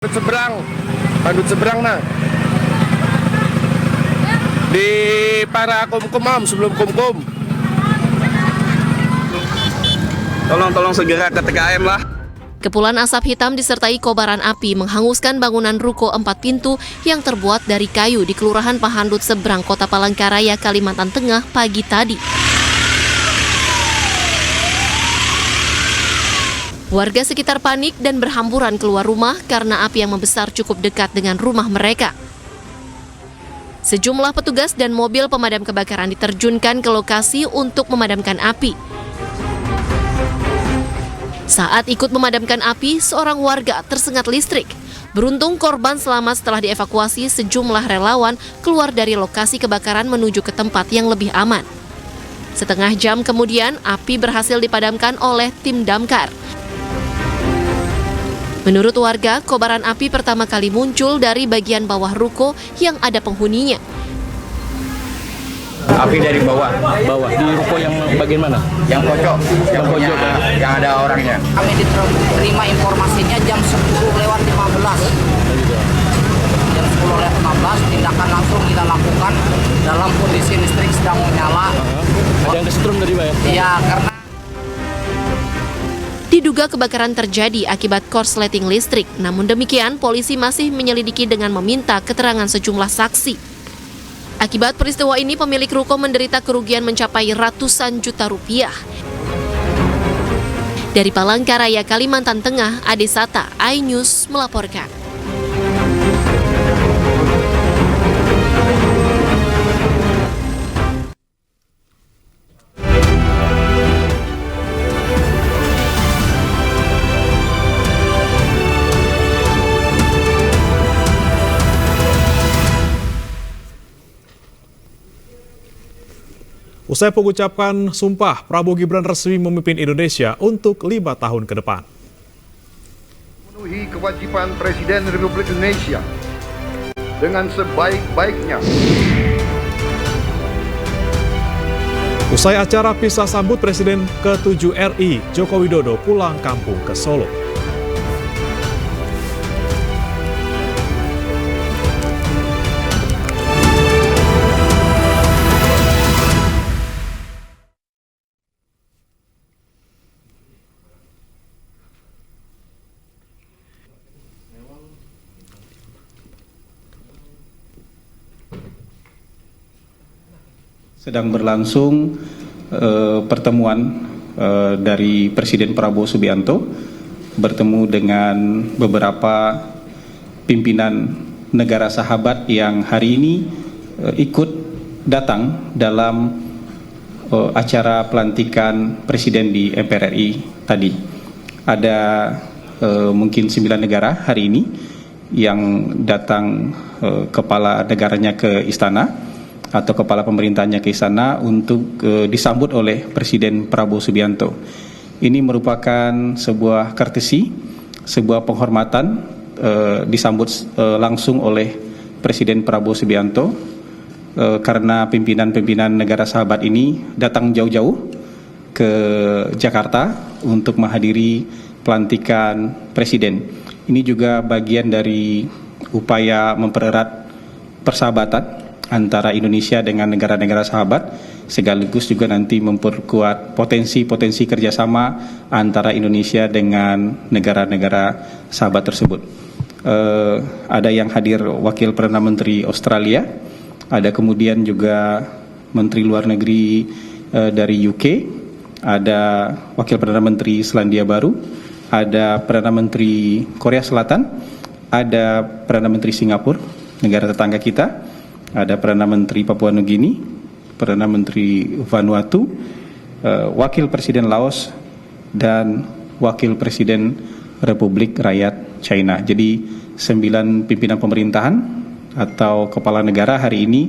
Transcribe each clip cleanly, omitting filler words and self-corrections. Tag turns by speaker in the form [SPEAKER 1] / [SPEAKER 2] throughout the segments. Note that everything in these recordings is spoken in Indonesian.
[SPEAKER 1] Pandut seberang nah. Di para kumkum sebelum kumkum.
[SPEAKER 2] Tolong segera ke TKM lah.
[SPEAKER 3] Kepulan asap hitam disertai kobaran api menghanguskan bangunan ruko 4 pintu yang terbuat dari kayu di Kelurahan Pahandut Seberang, Kota Palangkaraya, Kalimantan Tengah pagi tadi. Warga sekitar panik dan berhamburan keluar rumah karena api yang membesar cukup dekat dengan rumah mereka. Sejumlah petugas dan mobil pemadam kebakaran diterjunkan ke lokasi untuk memadamkan api. Saat ikut memadamkan api, seorang warga tersengat listrik. Beruntung korban selamat setelah dievakuasi sejumlah relawan keluar dari lokasi kebakaran menuju ke tempat yang lebih aman. Setengah jam kemudian, api berhasil dipadamkan oleh tim damkar. Menurut warga, kobaran api pertama kali muncul dari bagian bawah ruko yang ada penghuninya.
[SPEAKER 2] Api dari bawah di ruko yang bagian mana?
[SPEAKER 4] Yang pojok, yang ada orangnya. Kami diterima informasinya jam 10:15. Jam 10:15 tindakan langsung kita lakukan dalam kondisi listrik sedang menyala.
[SPEAKER 2] Ada yang kesetrum tadi, Pak ya?
[SPEAKER 4] Iya, karena
[SPEAKER 3] Diduga kebakaran terjadi akibat korsleting listrik. Namun demikian, polisi masih menyelidiki dengan meminta keterangan sejumlah saksi. Akibat peristiwa ini, pemilik ruko menderita kerugian mencapai ratusan juta rupiah. Dari Palangkaraya, Kalimantan Tengah, Ade Sata, iNews melaporkan.
[SPEAKER 5] Usai mengucapkan sumpah, Prabowo Gibran resmi memimpin Indonesia untuk 5 tahun ke depan.
[SPEAKER 6] Memenuhi kewajiban Presiden Republik Indonesia dengan sebaik-baiknya.
[SPEAKER 5] Usai acara pisah sambut Presiden ke-7 RI, Joko Widodo pulang kampung ke Solo.
[SPEAKER 7] Sedang berlangsung pertemuan dari Presiden Prabowo Subianto bertemu dengan beberapa pimpinan negara sahabat yang hari ini ikut datang dalam acara pelantikan Presiden di MPR RI tadi. Ada mungkin 9 negara hari ini yang datang kepala negaranya ke istana atau kepala pemerintahnya ke istana untuk disambut oleh Presiden Prabowo Subianto. Ini merupakan sebuah courtesy, sebuah penghormatan disambut langsung oleh Presiden Prabowo Subianto karena pimpinan-pimpinan negara sahabat ini datang jauh-jauh ke Jakarta untuk menghadiri pelantikan Presiden. Ini juga bagian dari upaya mempererat persahabatan antara Indonesia dengan negara-negara sahabat, sekaligus juga nanti memperkuat potensi-potensi kerjasama antara Indonesia dengan negara-negara sahabat tersebut. Ada yang hadir Wakil Perdana Menteri Australia, ada kemudian juga Menteri Luar Negeri dari UK, ada Wakil Perdana Menteri Selandia Baru, ada Perdana Menteri Korea Selatan, ada Perdana Menteri Singapura, negara tetangga kita, ada Perdana Menteri Papua Nugini, Perdana Menteri Vanuatu, Wakil Presiden Laos, dan Wakil Presiden Republik Rakyat China. Jadi 9 pimpinan pemerintahan atau kepala negara hari ini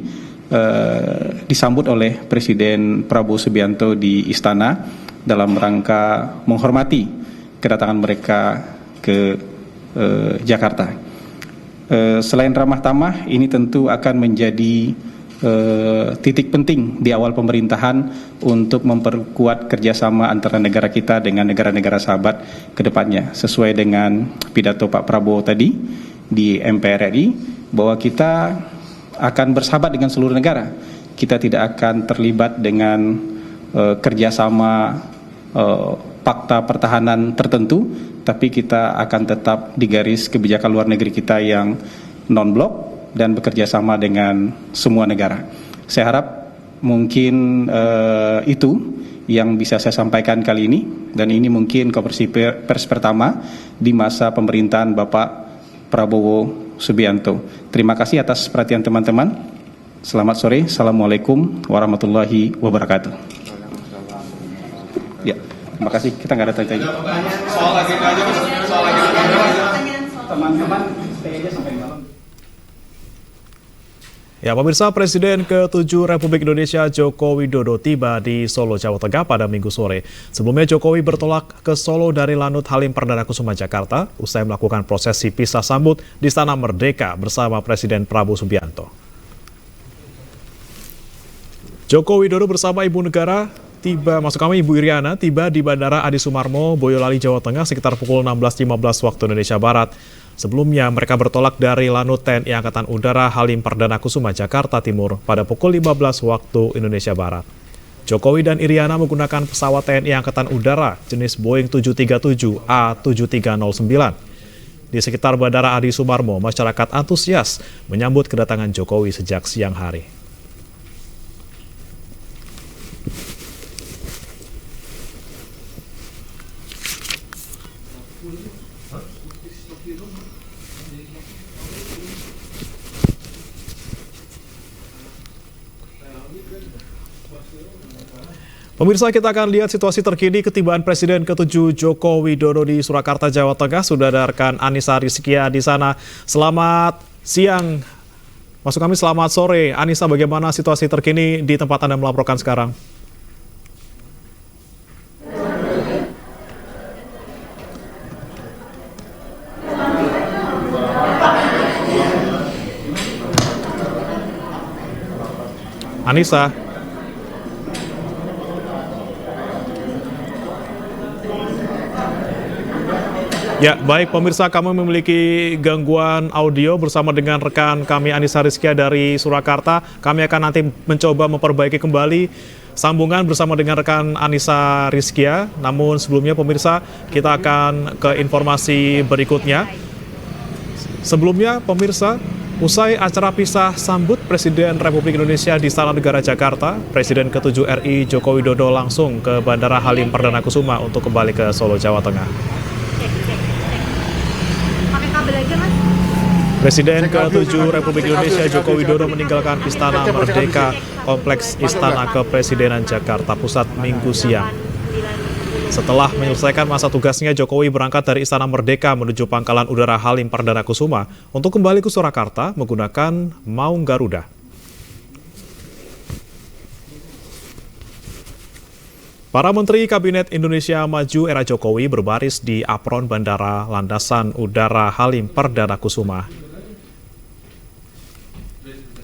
[SPEAKER 7] disambut oleh Presiden Prabowo Subianto di istana dalam rangka menghormati kedatangan mereka ke Jakarta. Selain ramah tamah, ini tentu akan menjadi titik penting di awal pemerintahan untuk memperkuat kerjasama antara negara kita dengan negara-negara sahabat ke depannya, sesuai dengan pidato Pak Prabowo tadi di MPR RI, bahwa kita akan bersahabat dengan seluruh negara. Kita tidak akan terlibat dengan kerjasama fakta pertahanan tertentu, tapi kita akan tetap di garis kebijakan luar negeri kita yang non-blok dan bekerja sama dengan semua negara. Saya harap mungkin itu yang bisa saya sampaikan kali ini, dan ini mungkin konferensi pers pertama di masa pemerintahan Bapak Prabowo Subianto. Terima kasih atas perhatian teman-teman. Selamat sore. Assalamualaikum warahmatullahi wabarakatuh. Ya, terima kasih. Kita nggak ada tanya-tanya. Teman-teman, stay aja sampai malam.
[SPEAKER 5] Ya, pemirsa, Presiden ke-7 Republik Indonesia Joko Widodo tiba di Solo, Jawa Tengah pada Minggu sore. Sebelumnya Jokowi bertolak ke Solo dari Lanut Halim Perdana Kusuma, Jakarta, usai melakukan prosesi pisah sambut di Istana Merdeka bersama Presiden Prabowo Subianto. Joko Widodo bersama Ibu Negara Ibu Iriana tiba di Bandara Adi Sumarmo, Boyolali, Jawa Tengah sekitar pukul 16.15 waktu Indonesia Barat. Sebelumnya mereka bertolak dari Lanut TNI Angkatan Udara Halim Perdana Kusuma, Jakarta Timur pada pukul 15 waktu Indonesia Barat. Jokowi dan Iriana menggunakan pesawat TNI Angkatan Udara jenis Boeing 737 A7309. Di sekitar Bandara Adi Sumarmo, masyarakat antusias menyambut kedatangan Jokowi sejak siang hari. Pemirsa, kita akan lihat situasi terkini ketibaan Presiden ke-7 Joko Widodo di Surakarta, Jawa Tengah. Sudah ada rekan Anissa Rizkia di sana. Selamat siang. Maksud kami selamat sore. Anissa, bagaimana situasi terkini di tempat Anda melaporkan sekarang? Anissa. Ya, baik pemirsa, kami memiliki gangguan audio bersama dengan rekan kami Anissa Rizkia dari Surakarta. Kami akan nanti mencoba memperbaiki kembali sambungan bersama dengan rekan Anissa Rizkia. Namun sebelumnya pemirsa, kita akan ke informasi berikutnya. Sebelumnya pemirsa, usai acara pisah sambut Presiden Republik Indonesia di Istana Negara Jakarta, Presiden ke-7 RI Joko Widodo langsung ke Bandara Halim Perdana Kusuma untuk kembali ke Solo, Jawa Tengah. Presiden ke-7 Republik Indonesia Joko Widodo meninggalkan Istana Merdeka, Kompleks Istana Kepresidenan Jakarta Pusat Minggu siang. Setelah menyelesaikan masa tugasnya, Jokowi berangkat dari Istana Merdeka menuju Pangkalan Udara Halim Perdana Kusuma untuk kembali ke Surakarta menggunakan Maung Garuda. Para Menteri Kabinet Indonesia Maju era Jokowi berbaris di apron Bandara Landasan Udara Halim Perdana Kusuma.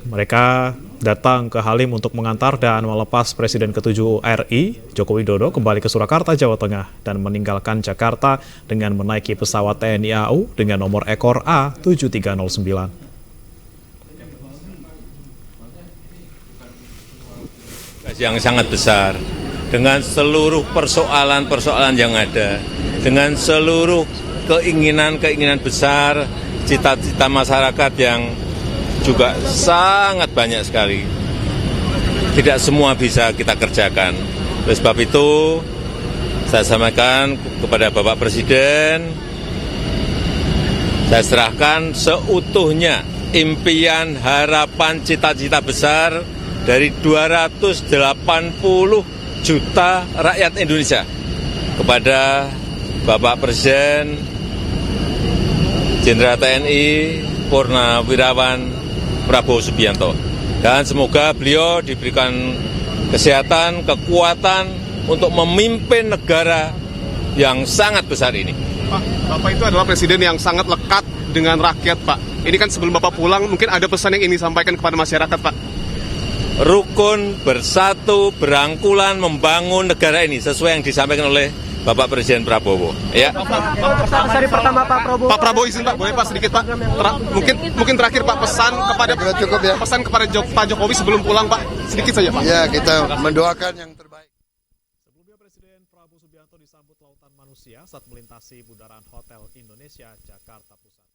[SPEAKER 5] Mereka datang ke Halim untuk mengantar dan melepas Presiden ke-7 RI, Joko Widodo, kembali ke Surakarta, Jawa Tengah, dan meninggalkan Jakarta dengan menaiki pesawat TNI AU dengan nomor ekor A7309.
[SPEAKER 8] Yang sangat besar, dengan seluruh persoalan-persoalan yang ada, dengan seluruh keinginan-keinginan besar, cita-cita masyarakat yang juga sangat banyak sekali. Tidak semua bisa kita kerjakan. Oleh sebab itu, saya sampaikan kepada Bapak Presiden, saya serahkan seutuhnya impian, harapan, cita-cita besar dari 280 juta rakyat Indonesia kepada Bapak Presiden Jenderal TNI Purnawirawan Prabowo Subianto. Dan semoga beliau diberikan kesehatan, kekuatan untuk memimpin negara yang sangat besar ini.
[SPEAKER 9] Pak, Bapak itu adalah presiden yang sangat lekat dengan rakyat, Pak. Ini kan sebelum Bapak pulang, mungkin ada pesan yang ingin disampaikan kepada masyarakat, Pak.
[SPEAKER 8] rukun, bersatu, berangkulan membangun negara ini sesuai yang disampaikan oleh Bapak Presiden Prabowo. Ya.
[SPEAKER 9] Dari pertama Pak Prabowo izin Pak, boleh Pak sedikit Pak. Mungkin terakhir Pak pesan kepada
[SPEAKER 6] Cukup ya.
[SPEAKER 9] pesan kepada Pak Jokowi sebelum pulang Pak, sedikit saja Pak.
[SPEAKER 6] Ya, kita mendoakan yang terbaik.
[SPEAKER 5] Sebelumnya Presiden Prabowo Subianto disambut lautan manusia saat melintasi bundaran Hotel Indonesia, Jakarta Pusat.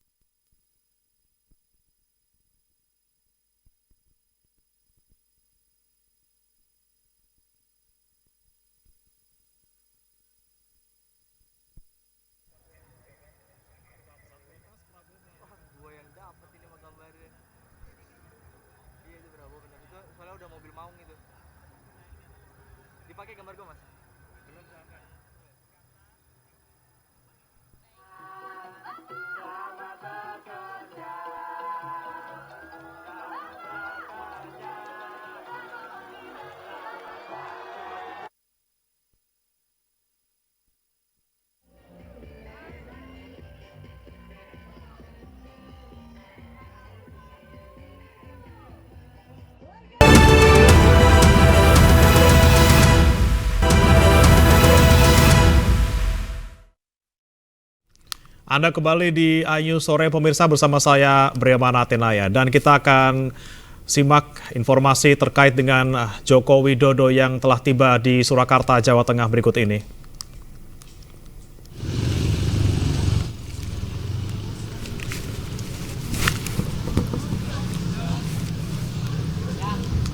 [SPEAKER 4] Soalnya udah mobil maung itu. Dipakai gambar gue, Mas?
[SPEAKER 5] Anda kembali di Ayu Sore pemirsa bersama saya Bremana Tenaya dan kita akan simak informasi terkait dengan Joko Widodo yang telah tiba di Surakarta, Jawa Tengah berikut ini.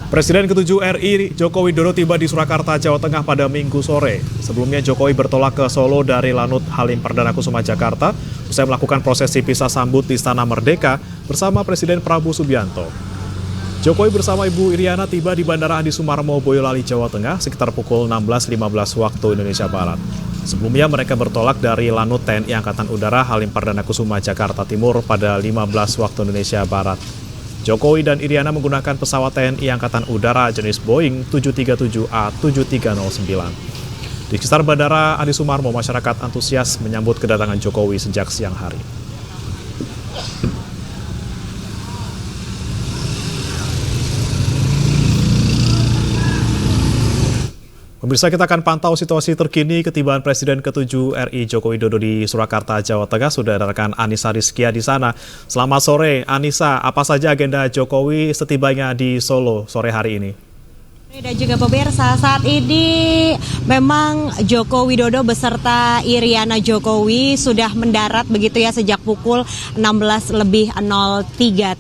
[SPEAKER 5] Presiden ke-7 RI Joko Widodo tiba di Surakarta, Jawa Tengah pada Minggu sore. Sebelumnya Jokowi bertolak ke Solo dari Lanut Halim Perdana Kusuma, Jakarta, usai melakukan prosesi pisah sambut di Istana Merdeka bersama Presiden Prabowo Subianto. Jokowi bersama Ibu Iriana tiba di Bandara Adi Sumarmo, Boyolali, Jawa Tengah sekitar pukul 16.15 waktu Indonesia Barat. Sebelumnya mereka bertolak dari Lanut TNI Angkatan Udara Halim Perdana Kusuma, Jakarta Timur pada 15 waktu Indonesia Barat. Jokowi dan Iriana menggunakan pesawat TNI Angkatan Udara jenis Boeing 737A-7309. Di sekitar Bandara Adi Sumarmo, masyarakat antusias menyambut kedatangan Jokowi sejak siang hari. Pemirsa, kita akan pantau situasi terkini ketibaan Presiden ke-7 RI Joko Widodo di Surakarta, Jawa Tengah. Sudah ada rekan Anissa Rizkia di sana. Selamat sore, Anissa. Apa saja agenda Jokowi setibanya di Solo sore hari ini?
[SPEAKER 10] Dan juga pemirsa, saat ini memang Joko Widodo beserta Iriana Jokowi sudah mendarat begitu ya sejak pukul 16.03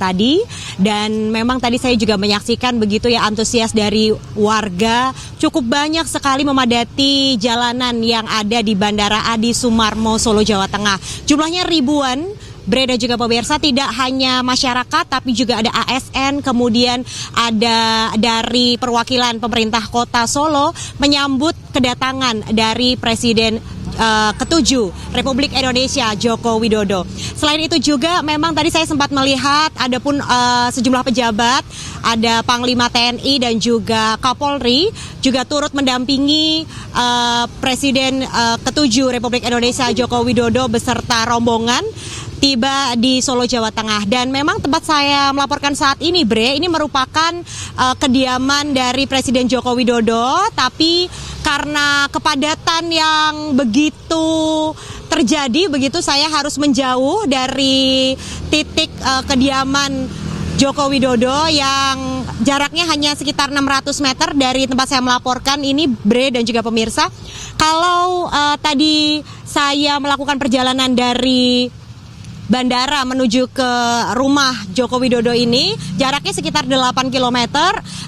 [SPEAKER 10] tadi. Dan memang tadi saya juga menyaksikan begitu ya antusias dari warga cukup banyak sekali memadati jalanan yang ada di Bandara Adi Sumarmo, Solo, Jawa Tengah. Jumlahnya ribuan. Dan juga pemirsa, tidak hanya masyarakat tapi juga ada ASN, kemudian ada dari perwakilan pemerintah kota Solo menyambut kedatangan dari Presiden ke-7 Republik Indonesia Joko Widodo. Selain itu juga memang tadi saya sempat melihat ada pun sejumlah pejabat, ada Panglima TNI dan juga Kapolri juga turut mendampingi Presiden ke-7 Republik Indonesia Joko Widodo beserta rombongan tiba di Solo, Jawa Tengah. Dan memang tempat saya melaporkan saat ini, ini merupakan kediaman dari Presiden Joko Widodo, tapi karena kepadatan yang begitu terjadi, begitu saya harus menjauh dari titik kediaman Joko Widodo yang jaraknya hanya sekitar 600 meter dari tempat saya melaporkan ini, dan juga pemirsa. Kalau tadi saya melakukan perjalanan dari bandara menuju ke rumah Joko Widodo ini jaraknya sekitar 8 km,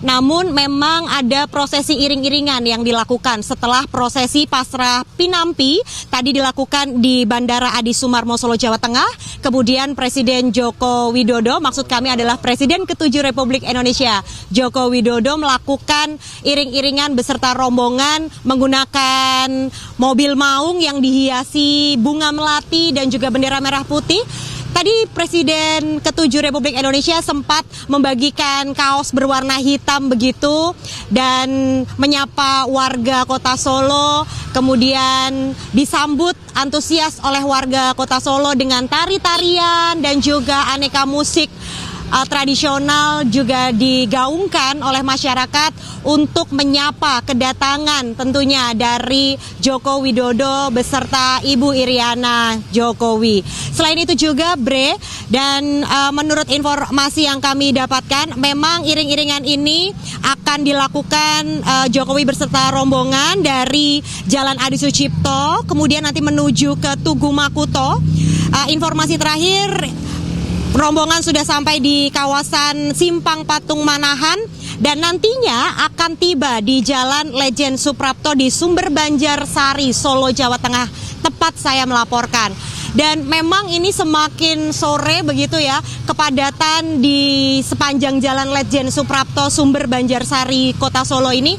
[SPEAKER 10] namun memang ada prosesi iring-iringan yang dilakukan setelah prosesi pasrah pinampi tadi dilakukan di Bandara Adi Sumarmo, Solo, Jawa Tengah. Kemudian Presiden Joko Widodo, maksud kami adalah Presiden ke-7 Republik Indonesia Joko Widodo melakukan iring-iringan beserta rombongan menggunakan mobil maung yang dihiasi bunga melati dan juga bendera merah putih. Tadi Presiden ke-7 Republik Indonesia sempat membagikan kaos berwarna hitam begitu dan menyapa warga kota Solo, kemudian disambut antusias oleh warga kota Solo dengan tari-tarian dan juga aneka musik tradisional juga digaungkan oleh masyarakat untuk menyapa kedatangan tentunya dari Joko Widodo beserta Ibu Iriana Jokowi. Selain itu juga Bre, dan menurut informasi yang kami dapatkan, memang iring-iringan ini akan dilakukan Jokowi beserta rombongan dari Jalan Adi Sucipto, kemudian nanti menuju ke Tugu Makuto. Informasi terakhir, rombongan sudah sampai di kawasan Simpang Patung Manahan dan nantinya akan tiba di Jalan Lejen Suprapto di Sumber Banjarsari, Solo, Jawa Tengah, tepat saya melaporkan. Dan memang ini semakin sore begitu ya, kepadatan di sepanjang Jalan Lejen Suprapto Sumber Banjarsari Kota Solo ini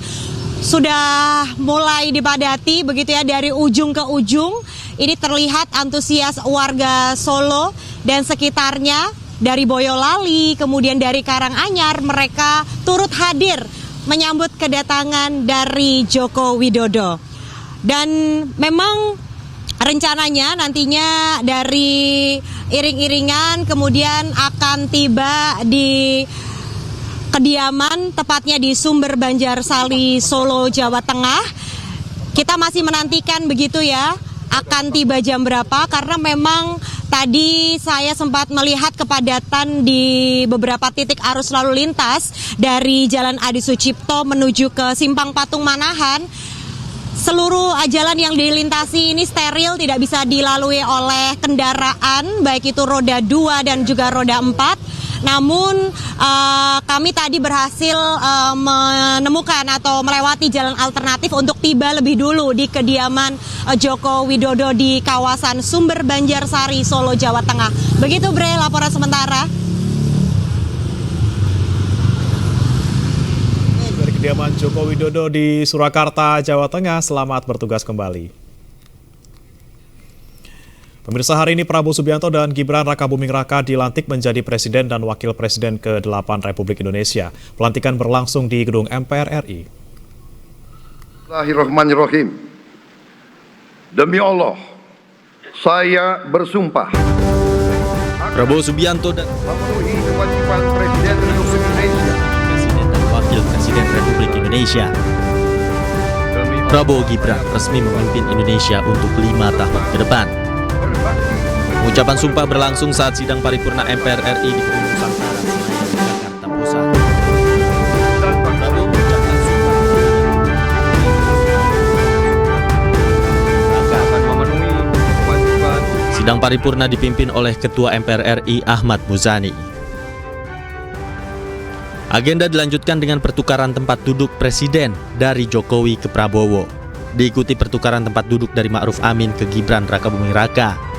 [SPEAKER 10] sudah mulai dipadati begitu ya, dari ujung ke ujung. Ini terlihat antusias warga Solo dan sekitarnya, dari Boyolali, kemudian dari Karanganyar, mereka turut hadir menyambut kedatangan dari Joko Widodo. Dan memang rencananya nantinya dari iring-iringan kemudian akan tiba di kediaman, tepatnya di Sumber Banjarsari, Solo, Jawa Tengah. Kita masih menantikan begitu ya, akan tiba jam berapa, karena memang tadi saya sempat melihat kepadatan di beberapa titik arus lalu lintas dari Jalan Adi Sucipto menuju ke Simpang Patung Manahan. Seluruh jalan yang dilintasi ini steril, tidak bisa dilalui oleh kendaraan, baik itu roda 2 dan juga roda 4. Namun kami tadi berhasil menemukan atau melewati jalan alternatif untuk tiba lebih dulu di kediaman Joko Widodo di kawasan Sumber Banjarsari, Solo, Jawa Tengah. Begitu Bre, laporan sementara.
[SPEAKER 5] Dari kediaman Joko Widodo di Surakarta, Jawa Tengah, selamat bertugas kembali. Pemirsa, hari ini Prabowo Subianto dan Gibran Rakabuming Raka dilantik menjadi Presiden dan Wakil Presiden ke-8 Republik Indonesia. Pelantikan berlangsung di Gedung MPR RI.
[SPEAKER 6] Bismillahirrahmanirrahim. Demi Allah, saya bersumpah
[SPEAKER 8] Prabowo Subianto dan
[SPEAKER 6] memenuhi kewajiban Presiden Republik Indonesia.
[SPEAKER 11] Presiden dan Wakil Presiden Republik Indonesia. Prabowo Gibran resmi memimpin Indonesia untuk 5 tahun ke depan. Ucapan sumpah berlangsung saat sidang paripurna MPR RI di Gedung Nusantara, Jakarta Pusat. Sidang paripurna dipimpin oleh Ketua MPR RI Ahmad Muzani. Agenda dilanjutkan dengan pertukaran tempat duduk Presiden dari Jokowi ke Prabowo. Diikuti pertukaran tempat duduk dari Ma'ruf Amin ke Gibran Rakabuming Raka.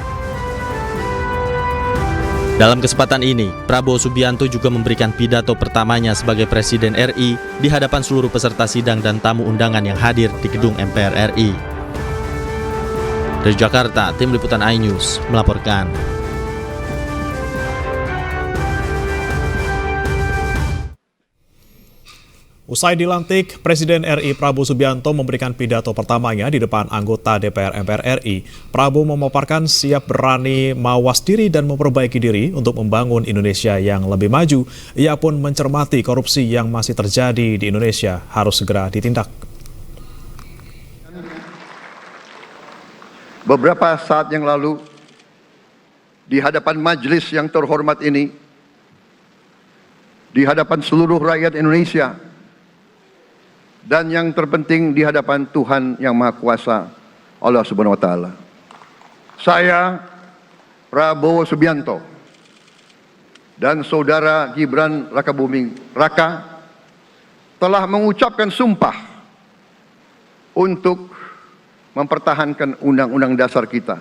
[SPEAKER 11] Dalam kesempatan ini, Prabowo Subianto juga memberikan pidato pertamanya sebagai Presiden RI di hadapan seluruh peserta sidang dan tamu undangan yang hadir di Gedung MPR RI. Dari Jakarta, Tim Liputan iNews melaporkan.
[SPEAKER 5] Usai dilantik, Presiden RI Prabowo Subianto memberikan pidato pertamanya di depan anggota DPR MPR RI. Prabowo memaparkan siap berani mawas diri dan memperbaiki diri untuk membangun Indonesia yang lebih maju. Ia pun mencermati korupsi yang masih terjadi di Indonesia harus segera ditindak.
[SPEAKER 6] Beberapa saat yang lalu, di hadapan majelis yang terhormat ini, di hadapan seluruh rakyat Indonesia, dan yang terpenting di hadapan Tuhan Yang Maha Kuasa, Allah Subhanahu wa Ta'ala, saya Prabowo Subianto dan saudara Gibran Rakabuming Raka telah mengucapkan sumpah untuk mempertahankan undang-undang dasar kita,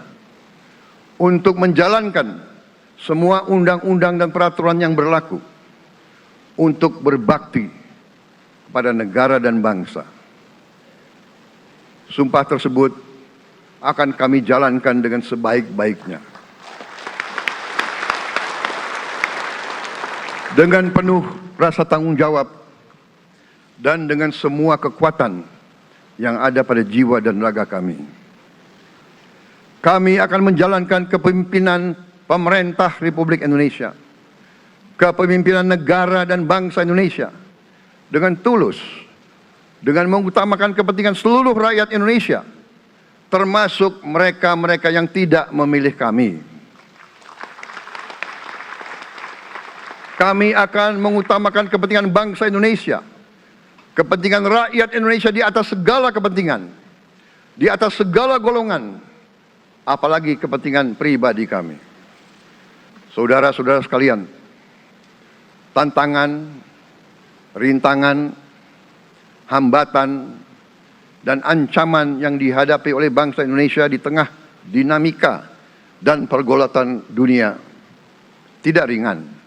[SPEAKER 6] untuk menjalankan semua undang-undang dan peraturan yang berlaku, untuk berbakti pada negara dan bangsa. Sumpah tersebut akan kami jalankan dengan sebaik-baiknya. Dengan penuh rasa tanggung jawab dan dengan semua kekuatan yang ada pada jiwa dan raga kami. Kami akan menjalankan kepemimpinan pemerintah Republik Indonesia. kepemimpinan negara dan bangsa Indonesia dengan tulus, dengan mengutamakan kepentingan seluruh rakyat Indonesia, termasuk mereka-mereka yang tidak memilih kami. Kami akan mengutamakan kepentingan bangsa Indonesia, kepentingan rakyat Indonesia di atas segala kepentingan, di atas segala golongan, apalagi kepentingan pribadi kami. Saudara-saudara sekalian, tantangan, rintangan, hambatan, dan ancaman yang dihadapi oleh bangsa Indonesia di tengah dinamika dan pergolatan dunia tidak ringan.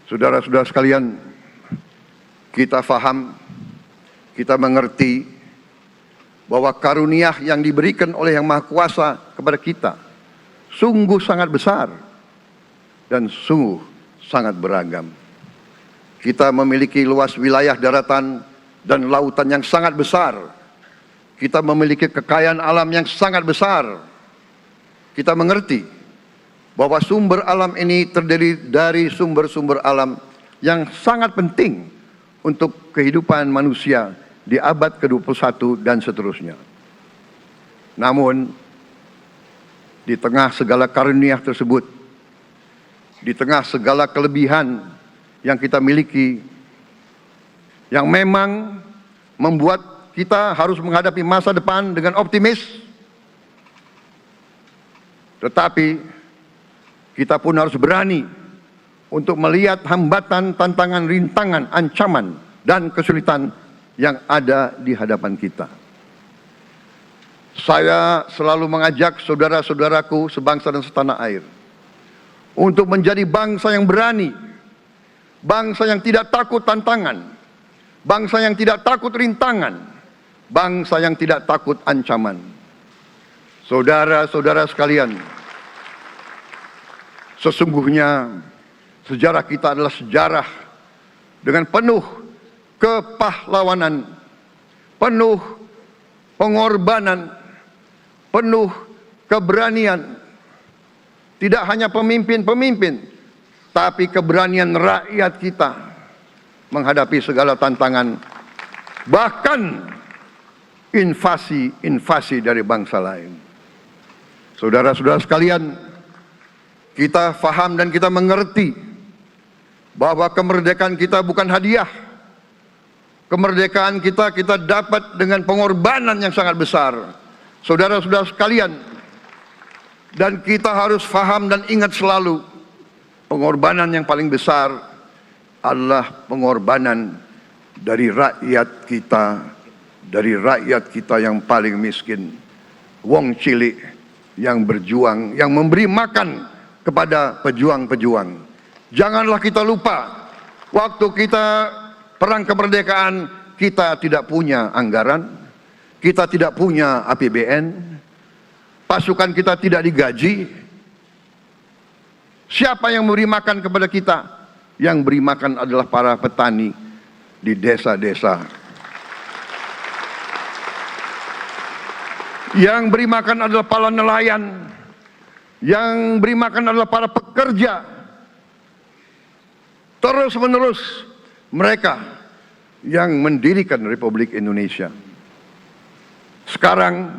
[SPEAKER 6] Saudara-saudara sekalian, kita faham, kita mengerti bahwa karunia yang diberikan oleh Yang Maha Kuasa kepada kita sungguh sangat besar dan sungguh sangat beragam. Kita memiliki luas wilayah daratan dan lautan yang sangat besar. Kita memiliki kekayaan alam yang sangat besar. Kita mengerti bahwa sumber alam ini terdiri dari sumber-sumber alam yang sangat penting untuk kehidupan manusia di abad ke-21 dan seterusnya. Namun, di tengah segala karunia tersebut, di tengah segala kelebihan yang kita miliki, yang memang membuat kita harus menghadapi masa depan dengan optimis, tetapi kita pun harus berani untuk melihat hambatan, tantangan, rintangan, ancaman, dan kesulitan yang ada di hadapan kita. Saya selalu mengajak saudara-saudaraku sebangsa dan setanah air untuk menjadi bangsa yang berani, bangsa yang tidak takut tantangan, bangsa yang tidak takut rintangan, bangsa yang tidak takut ancaman. Saudara-saudara sekalian, sesungguhnya sejarah kita adalah sejarah dengan penuh kepahlawanan, penuh pengorbanan, penuh keberanian. Tidak hanya pemimpin-pemimpin, tapi keberanian rakyat kita menghadapi segala tantangan, bahkan invasi-invasi dari bangsa lain. Saudara-saudara sekalian, kita faham dan kita mengerti bahwa kemerdekaan kita bukan hadiah. Kemerdekaan kita dapat dengan pengorbanan yang sangat besar. Saudara-saudara sekalian, dan kita harus faham dan ingat selalu, pengorbanan yang paling besar adalah pengorbanan dari rakyat kita yang paling miskin, wong cilik yang berjuang, yang memberi makan kepada pejuang-pejuang. Janganlah kita lupa, waktu kita perang kemerdekaan, kita tidak punya anggaran, kita tidak punya APBN, pasukan kita tidak digaji. Siapa yang memberi makan kepada kita? Yang beri makan adalah para petani di desa-desa. Yang beri makan adalah para nelayan. Yang beri makan adalah para pekerja. Terus-menerus mereka yang mendirikan Republik Indonesia. Sekarang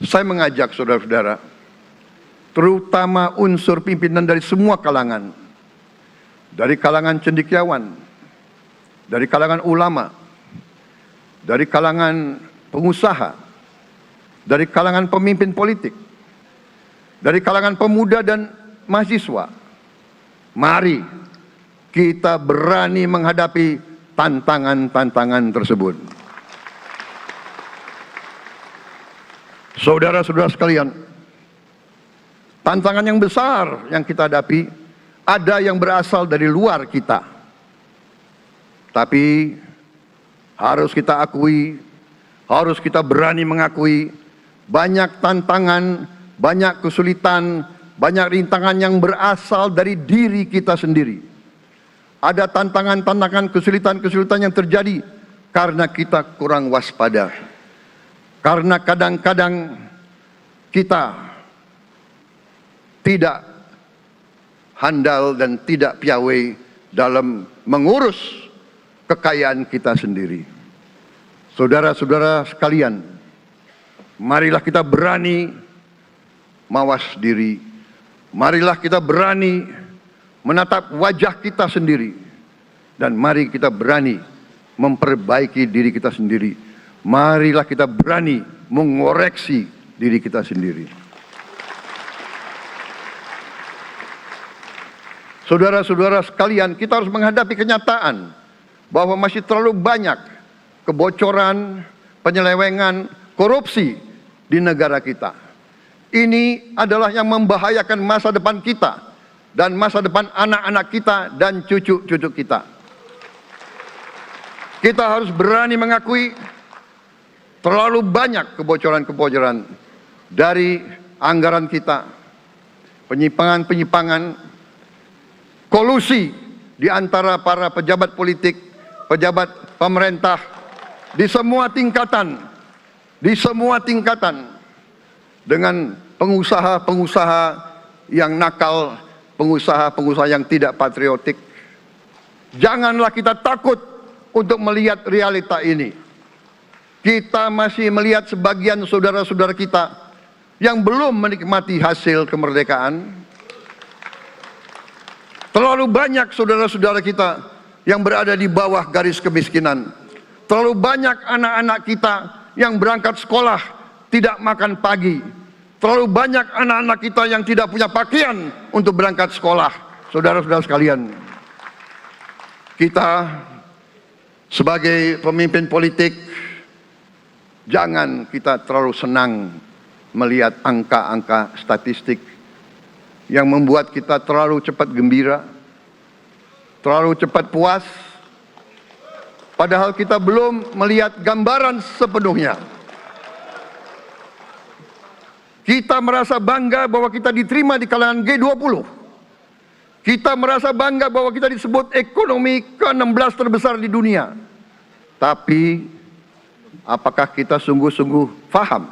[SPEAKER 6] saya mengajak saudara-saudara, terutama unsur pimpinan dari semua kalangan, dari kalangan cendekiawan, dari kalangan ulama, dari kalangan pengusaha, dari kalangan pemimpin politik, dari kalangan pemuda dan mahasiswa. Mari kita berani menghadapi tantangan-tantangan tersebut. Saudara-saudara sekalian, tantangan yang besar yang kita hadapi ada yang berasal dari luar kita. Tapi harus kita akui, harus kita berani mengakui, banyak tantangan, banyak kesulitan, banyak rintangan yang berasal dari diri kita sendiri. Ada tantangan-tantangan, kesulitan-kesulitan yang terjadi karena kita kurang waspada. Karena kadang-kadang kita tidak handal dan tidak piawai dalam mengurus kekayaan kita sendiri. Saudara-saudara sekalian, marilah kita berani mawas diri. Marilah kita berani menatap wajah kita sendiri. Dan mari kita berani memperbaiki diri kita sendiri. Marilah kita berani mengoreksi diri kita sendiri. Saudara-saudara sekalian, kita harus menghadapi kenyataan bahwa masih terlalu banyak kebocoran, penyelewengan, korupsi di negara kita. Ini adalah yang membahayakan masa depan kita dan masa depan anak-anak kita dan cucu-cucu kita. Kita harus berani mengakui terlalu banyak kebocoran-kebocoran dari anggaran kita, penyimpangan-penyimpangan, kolusi di antara para pejabat politik, pejabat pemerintah di semua tingkatan dengan pengusaha-pengusaha yang nakal, pengusaha-pengusaha yang tidak patriotik. Janganlah kita takut untuk melihat realita ini. Kita masih melihat sebagian saudara-saudara kita yang belum menikmati hasil kemerdekaan. Terlalu banyak saudara-saudara kita yang berada di bawah garis kemiskinan. Terlalu banyak anak-anak kita yang berangkat sekolah tidak makan pagi. Terlalu banyak anak-anak kita yang tidak punya pakaian untuk berangkat sekolah. Saudara-saudara sekalian, kita sebagai pemimpin politik, jangan kita terlalu senang melihat angka-angka statistik yang membuat kita terlalu cepat gembira, terlalu cepat puas, padahal kita belum melihat gambaran sepenuhnya. Kita merasa bangga bahwa kita diterima di kalangan G20. Kita merasa bangga bahwa kita disebut ekonomi ke-16 terbesar di dunia. Tapi, apakah kita sungguh-sungguh faham?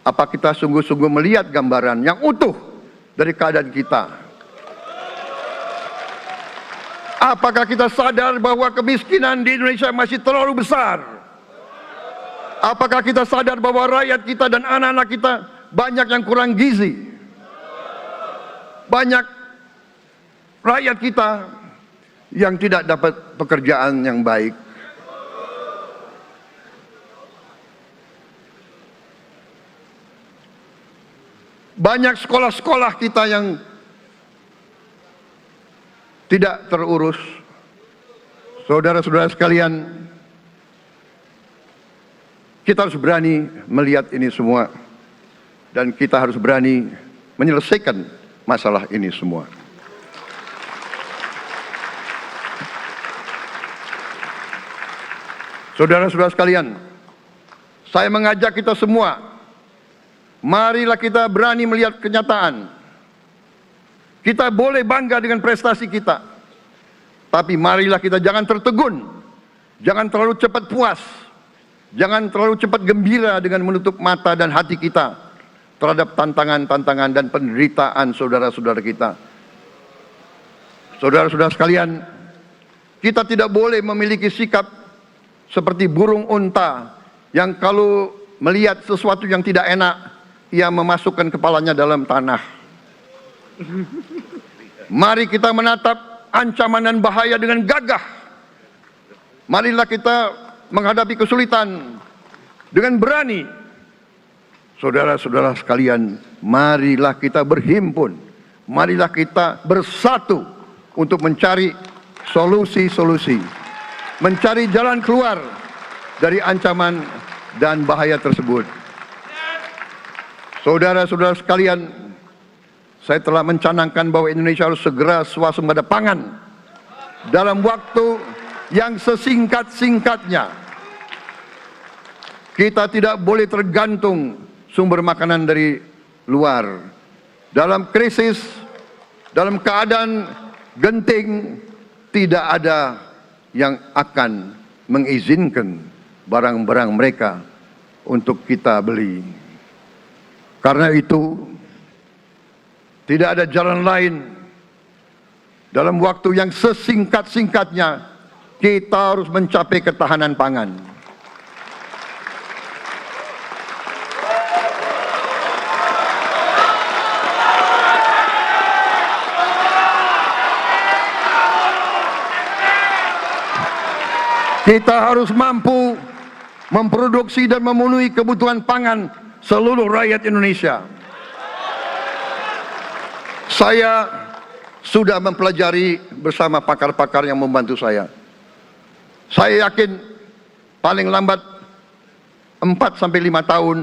[SPEAKER 6] Apa kita sungguh-sungguh melihat gambaran yang utuh dari keadaan kita? Apakah kita sadar bahwa kemiskinan di Indonesia masih terlalu besar? Apakah kita sadar bahwa rakyat kita dan anak-anak kita banyak yang kurang gizi? Banyak rakyat kita yang tidak dapat pekerjaan yang baik. Banyak sekolah-sekolah kita yang tidak terurus. Saudara-saudara sekalian, kita harus berani melihat ini semua. Dan kita harus berani menyelesaikan masalah ini semua. Saudara-saudara sekalian, saya mengajak kita semua, marilah kita berani melihat kenyataan. Kita boleh bangga dengan prestasi kita, tapi marilah kita jangan tertegun, jangan terlalu cepat puas, jangan terlalu cepat gembira dengan menutup mata dan hati kita terhadap tantangan-tantangan dan penderitaan saudara-saudara kita. Saudara-saudara sekalian, kita tidak boleh memiliki sikap seperti burung unta yang kalau melihat sesuatu yang tidak enak, ia memasukkan kepalanya dalam tanah. Mari kita menatap ancaman dan bahaya dengan gagah. Marilah kita menghadapi kesulitan dengan berani. Saudara-saudara sekalian, marilah kita berhimpun. Marilah kita bersatu untuk mencari solusi-solusi. Mencari jalan keluar dari ancaman dan bahaya tersebut. Saudara-saudara sekalian, saya telah mencanangkan bahwa Indonesia harus segera swasembada pangan dalam waktu yang sesingkat-singkatnya. Kita tidak boleh tergantung sumber makanan dari luar. Dalam krisis, dalam keadaan genting, tidak ada yang akan mengizinkan barang-barang mereka untuk kita beli. Karena itu, tidak ada jalan lain dalam waktu yang sesingkat-singkatnya kita harus mencapai ketahanan pangan. Kita harus mampu memproduksi dan memenuhi kebutuhan pangan seluruh rakyat Indonesia. Saya sudah mempelajari bersama pakar-pakar yang membantu saya. Saya yakin paling lambat 4 sampai 5 tahun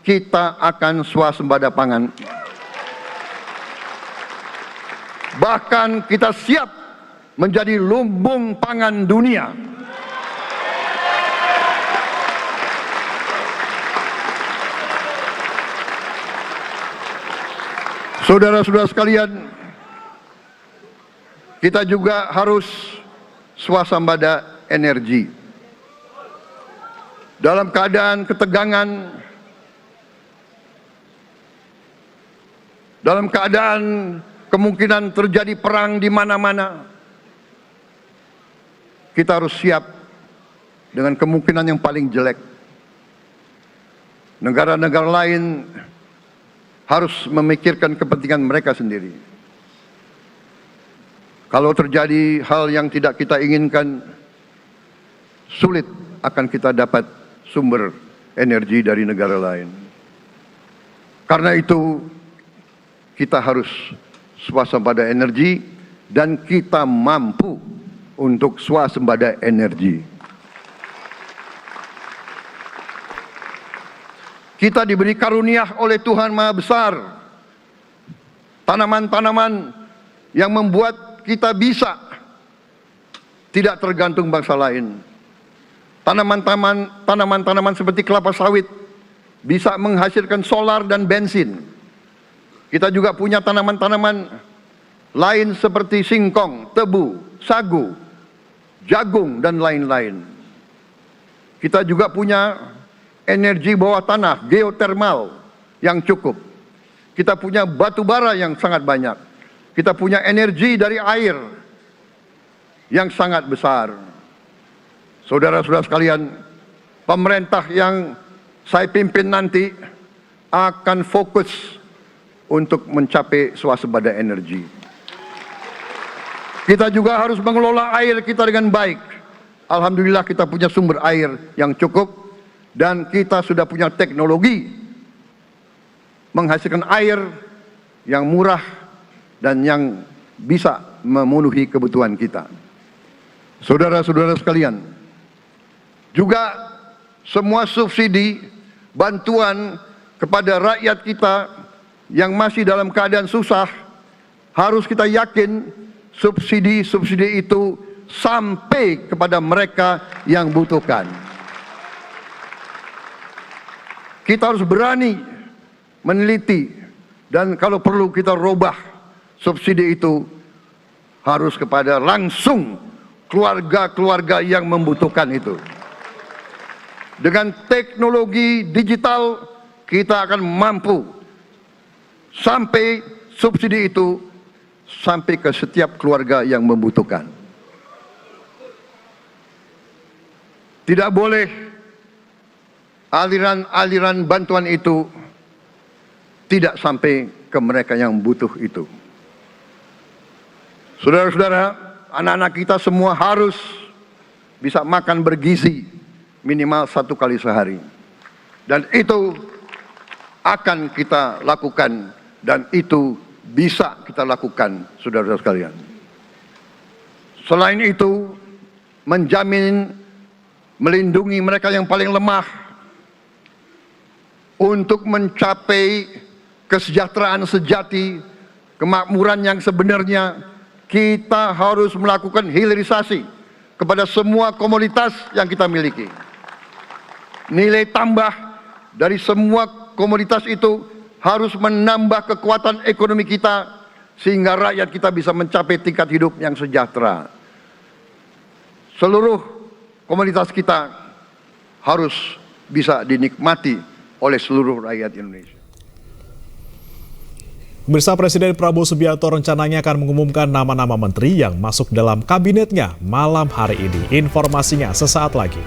[SPEAKER 6] kita akan swasembada pangan. Bahkan kita siap menjadi lumbung pangan dunia. Saudara-saudara sekalian, kita juga harus swasembada energi. Dalam keadaan ketegangan, dalam keadaan kemungkinan terjadi perang di mana-mana, kita harus siap dengan kemungkinan yang paling jelek. Negara-negara lain harus memikirkan kepentingan mereka sendiri. Kalau terjadi hal yang tidak kita inginkan, sulit akan kita dapat sumber energi dari negara lain. Karena itu, kita harus swasembada energi dan kita mampu untuk swasembada energi. Kita diberi karunia oleh Tuhan Maha Besar tanaman-tanaman yang membuat kita bisa tidak tergantung bangsa lain. Tanaman-tanaman seperti kelapa sawit bisa menghasilkan solar dan bensin. Kita juga punya tanaman-tanaman lain seperti singkong, tebu, sagu, jagung, dan lain-lain. Kita juga punya energi bawah tanah, geotermal yang cukup. Kita punya batu bara yang sangat banyak. Kita punya energi dari air yang sangat besar. Saudara-saudara sekalian, pemerintah yang saya pimpin nanti akan fokus untuk mencapai swasembada energi. Kita juga harus mengelola air kita dengan baik. Alhamdulillah kita punya sumber air yang cukup. Dan kita sudah punya teknologi menghasilkan air yang murah dan yang bisa memenuhi kebutuhan kita. Saudara-saudara sekalian, juga semua subsidi, bantuan kepada rakyat kita yang masih dalam keadaan susah, harus kita yakin subsidi-subsidi itu sampai kepada mereka yang butuhkan. Kita harus berani meneliti dan kalau perlu kita robah subsidi itu harus kepada langsung keluarga-keluarga yang membutuhkan itu. Dengan teknologi digital kita akan mampu sampai subsidi itu sampai ke setiap keluarga yang membutuhkan. Tidak boleh aliran-aliran bantuan itu tidak sampai ke mereka yang butuh itu. Saudara-saudara, anak-anak kita semua harus bisa makan bergizi minimal 1 kali sehari. Dan itu akan kita lakukan dan itu bisa kita lakukan, saudara-saudara sekalian. Selain itu, menjamin melindungi mereka yang paling lemah untuk mencapai kesejahteraan sejati, kemakmuran yang sebenarnya, kita harus melakukan hilirisasi kepada semua komoditas yang kita miliki. Nilai tambah dari semua komoditas itu harus menambah kekuatan ekonomi kita sehingga rakyat kita bisa mencapai tingkat hidup yang sejahtera. Seluruh komoditas kita harus bisa dinikmati oleh seluruh rakyat Indonesia.
[SPEAKER 5] Pemirsa, Presiden Prabowo Subianto rencananya akan mengumumkan nama-nama menteri yang masuk dalam kabinetnya malam hari ini. Informasinya sesaat lagi.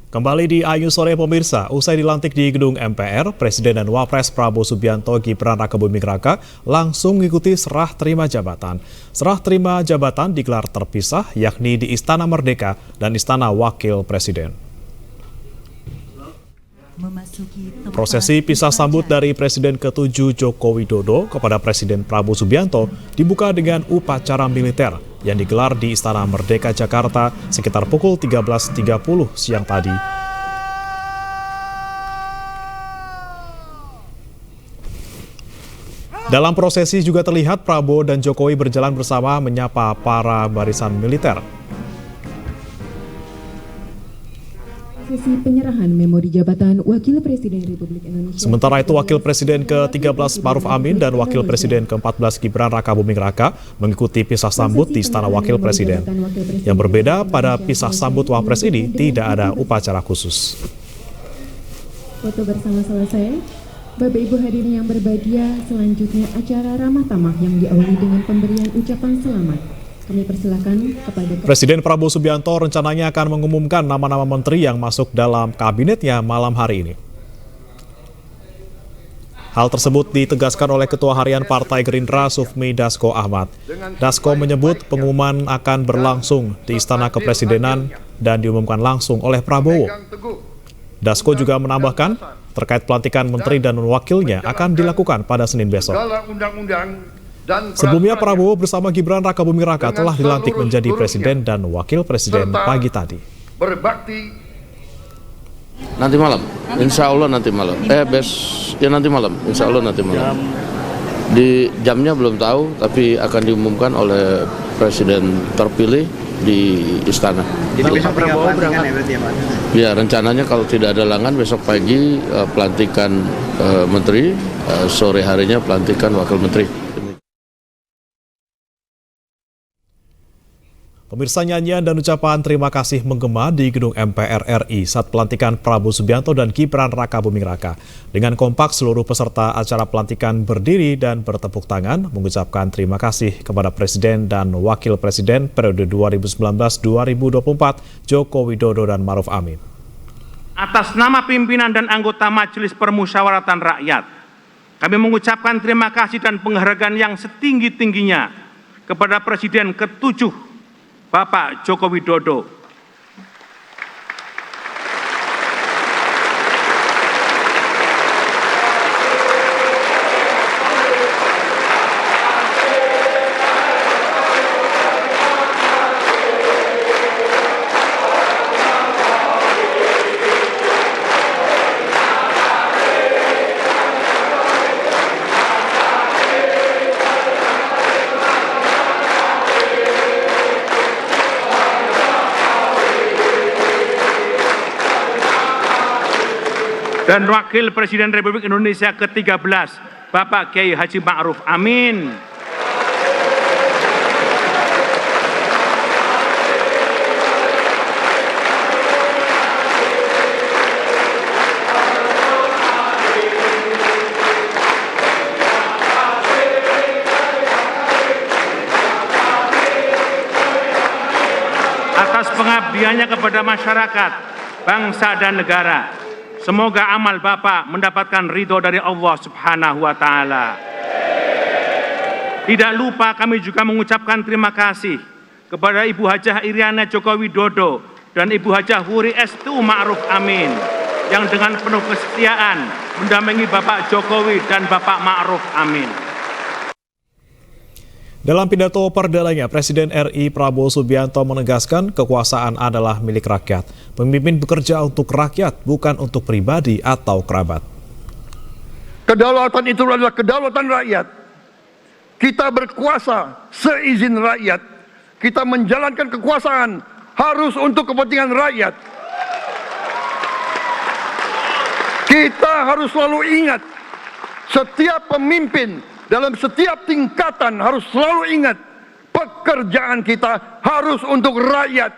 [SPEAKER 5] Kembali di Ayu Sore pemirsa, usai dilantik di gedung MPR, Presiden dan Wapres Prabowo Subianto Gibran Rakabuming Raka langsung mengikuti serah terima jabatan. Serah terima jabatan digelar terpisah, yakni di Istana Merdeka dan Istana Wakil Presiden. Prosesi pisah sambut dari Presiden ke-7 Joko Widodo kepada Presiden Prabowo Subianto dibuka dengan upacara militer yang digelar di Istana Merdeka Jakarta sekitar pukul 13.30 siang tadi. Dalam prosesi juga terlihat Prabowo dan Jokowi berjalan bersama menyapa para barisan militer.
[SPEAKER 12] Sesi penyerahan memori jabatan Wakil Presiden Republik Indonesia. Sementara itu, Wakil Presiden ke-13 Ma'ruf Amin dan Wakil Presiden ke-14 Gibran Rakabuming Raka mengikuti pisah sambut di Istana Wakil Presiden. Yang berbeda, pada pisah sambut Wapres ini tidak ada upacara khusus. Foto bersama selesai. Bapak Ibu hadirin yang berbahagia, selanjutnya acara ramah tamah yang diawali dengan pemberian ucapan selamat. Kami persilakan kepada
[SPEAKER 5] Presiden Prabowo Subianto rencananya akan mengumumkan nama-nama menteri yang masuk dalam kabinetnya malam hari ini. Hal tersebut ditegaskan oleh Ketua Harian Partai Gerindra Sufmi Dasko Ahmad. Dasko menyebut pengumuman akan berlangsung di Istana Kepresidenan dan diumumkan langsung oleh Prabowo. Dasko juga menambahkan terkait pelantikan menteri dan wakilnya akan dilakukan pada Senin besok. Sebelumnya Prabowo bersama Gibran Rakabuming Raka telah dilantik menjadi presiden dan wakil presiden pagi tadi.
[SPEAKER 13] Nanti malam, insya Allah nanti malam. Nanti malam, insya Allah nanti malam. Di jamnya belum tahu, tapi akan diumumkan oleh presiden terpilih di istana.
[SPEAKER 14] Jadi besok Prabowo berangkat ya berarti ya Pak?
[SPEAKER 13] Ya, rencananya kalau tidak ada halangan besok pagi pelantikan menteri, sore harinya pelantikan wakil menteri.
[SPEAKER 5] Pemirsa, nyanyian dan ucapan terima kasih menggema di gedung MPR RI saat pelantikan Prabowo Subianto dan Gibran Rakabuming Raka. Dengan kompak seluruh peserta acara pelantikan berdiri dan bertepuk tangan mengucapkan terima kasih kepada Presiden dan Wakil Presiden periode 2019-2024 Joko Widodo dan Ma'ruf Amin.
[SPEAKER 15] Atas nama pimpinan dan anggota Majelis Permusyawaratan Rakyat, kami mengucapkan terima kasih dan penghargaan yang setinggi-tingginya kepada Presiden ke-7 Bapak Joko Widodo. Dan Wakil Presiden Republik Indonesia ke-13, Bapak Kiai Haji Ma'ruf Amin. Atas pengabdiannya kepada masyarakat, bangsa dan negara. Semoga amal Bapak mendapatkan ridho dari Allah Subhanahu wa Ta'ala. Tidak lupa kami juga mengucapkan terima kasih kepada Ibu Hajah Iriana Joko Widodo dan Ibu Hajah Wuri Estu Ma'ruf Amin yang dengan penuh kesetiaan mendampingi Bapak Jokowi dan Bapak Ma'ruf Amin.
[SPEAKER 5] Dalam pidato perdanaannya, Presiden RI Prabowo Subianto menegaskan kekuasaan adalah milik rakyat. Pemimpin bekerja untuk rakyat, bukan untuk pribadi atau kerabat.
[SPEAKER 6] Kedaulatan itu adalah kedaulatan rakyat. Kita berkuasa seizin rakyat. Kita menjalankan kekuasaan harus untuk kepentingan rakyat. Kita harus selalu ingat, setiap pemimpin dalam setiap tingkatan harus selalu ingat, pekerjaan kita harus untuk rakyat.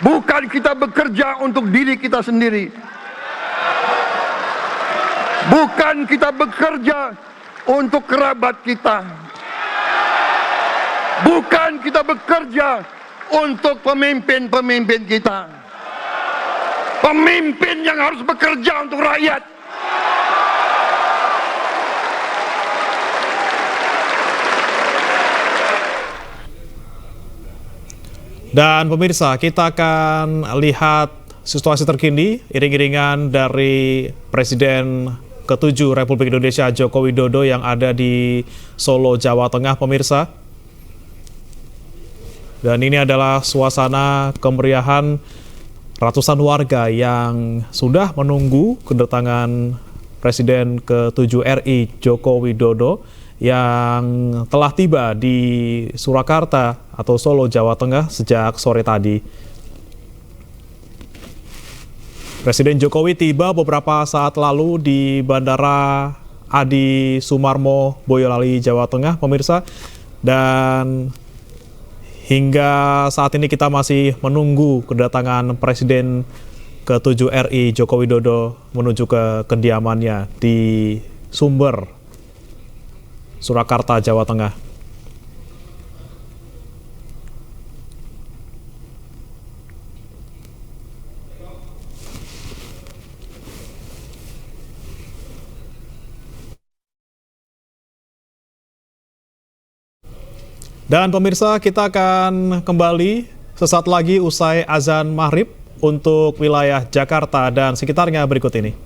[SPEAKER 6] Bukan kita bekerja untuk diri kita sendiri. Bukan kita bekerja untuk kerabat kita. Bukan kita bekerja untuk pemimpin-pemimpin kita. Pemimpin yang harus bekerja untuk rakyat.
[SPEAKER 5] Dan pemirsa, kita akan lihat situasi terkini iring-iringan dari Presiden ke-7 Republik Indonesia Joko Widodo yang ada di Solo, Jawa Tengah, pemirsa. Dan ini adalah suasana kemeriahan ratusan warga yang sudah menunggu kedatangan Presiden ke-7 RI Joko Widodo yang telah tiba di Surakarta atau Solo, Jawa Tengah sejak sore tadi. Presiden Jokowi tiba beberapa saat lalu di Bandara Adi Sumarmo, Boyolali, Jawa Tengah, pemirsa. Dan hingga saat ini kita masih menunggu kedatangan Presiden ke-7 RI Joko Widodo menuju ke kediamannya di Sumber, Surakarta, Jawa Tengah. Dan pemirsa, kita akan kembali sesaat lagi usai azan maghrib untuk wilayah Jakarta dan sekitarnya berikut ini.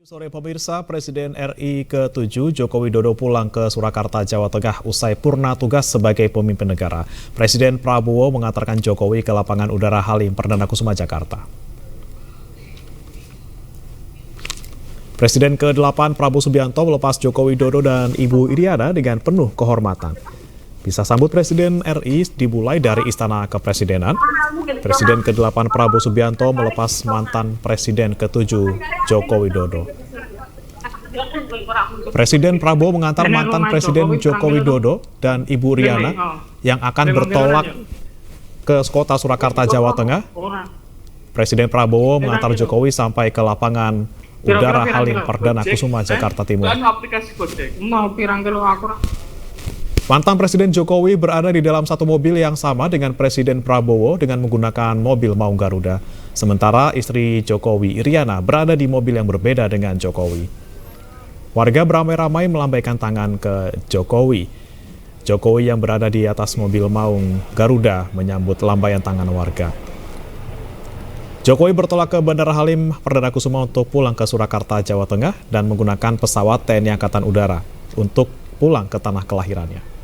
[SPEAKER 5] Sore pemirsa, Presiden RI ke-7 Joko Widodo pulang ke Surakarta, Jawa Tengah usai purna tugas sebagai pemimpin negara. Presiden Prabowo mengantarkan Jokowi ke lapangan udara Halim Perdana Kusuma, Jakarta. Presiden ke-8 Prabowo Subianto melepas Joko Widodo dan Ibu Iriana dengan penuh kehormatan. Bisa sambut Presiden RI dimulai dari Istana Kepresidenan. Presiden ke-8 Prabowo Subianto melepas mantan Presiden ke-7 Joko Widodo. Presiden Prabowo mengantar mantan Presiden Joko Widodo dan Ibu Iriana yang akan bertolak ke kota Surakarta, Jawa Tengah. Presiden Prabowo mengantar Jokowi sampai ke lapangan udara Halim Perdana Kusuma, Jakarta Timur. Mantan Presiden Jokowi berada di dalam satu mobil yang sama dengan Presiden Prabowo dengan menggunakan mobil Maung Garuda. Sementara istri Jokowi, Iriana, berada di mobil yang berbeda dengan Jokowi. Warga beramai-ramai melambaikan tangan ke Jokowi. Jokowi yang berada di atas mobil Maung Garuda menyambut lambaian tangan warga. Jokowi bertolak ke Bandara Halim Perdana Kusuma untuk pulang ke Surakarta, Jawa Tengah dan menggunakan pesawat TNI Angkatan Udara untuk pulang ke tanah kelahirannya.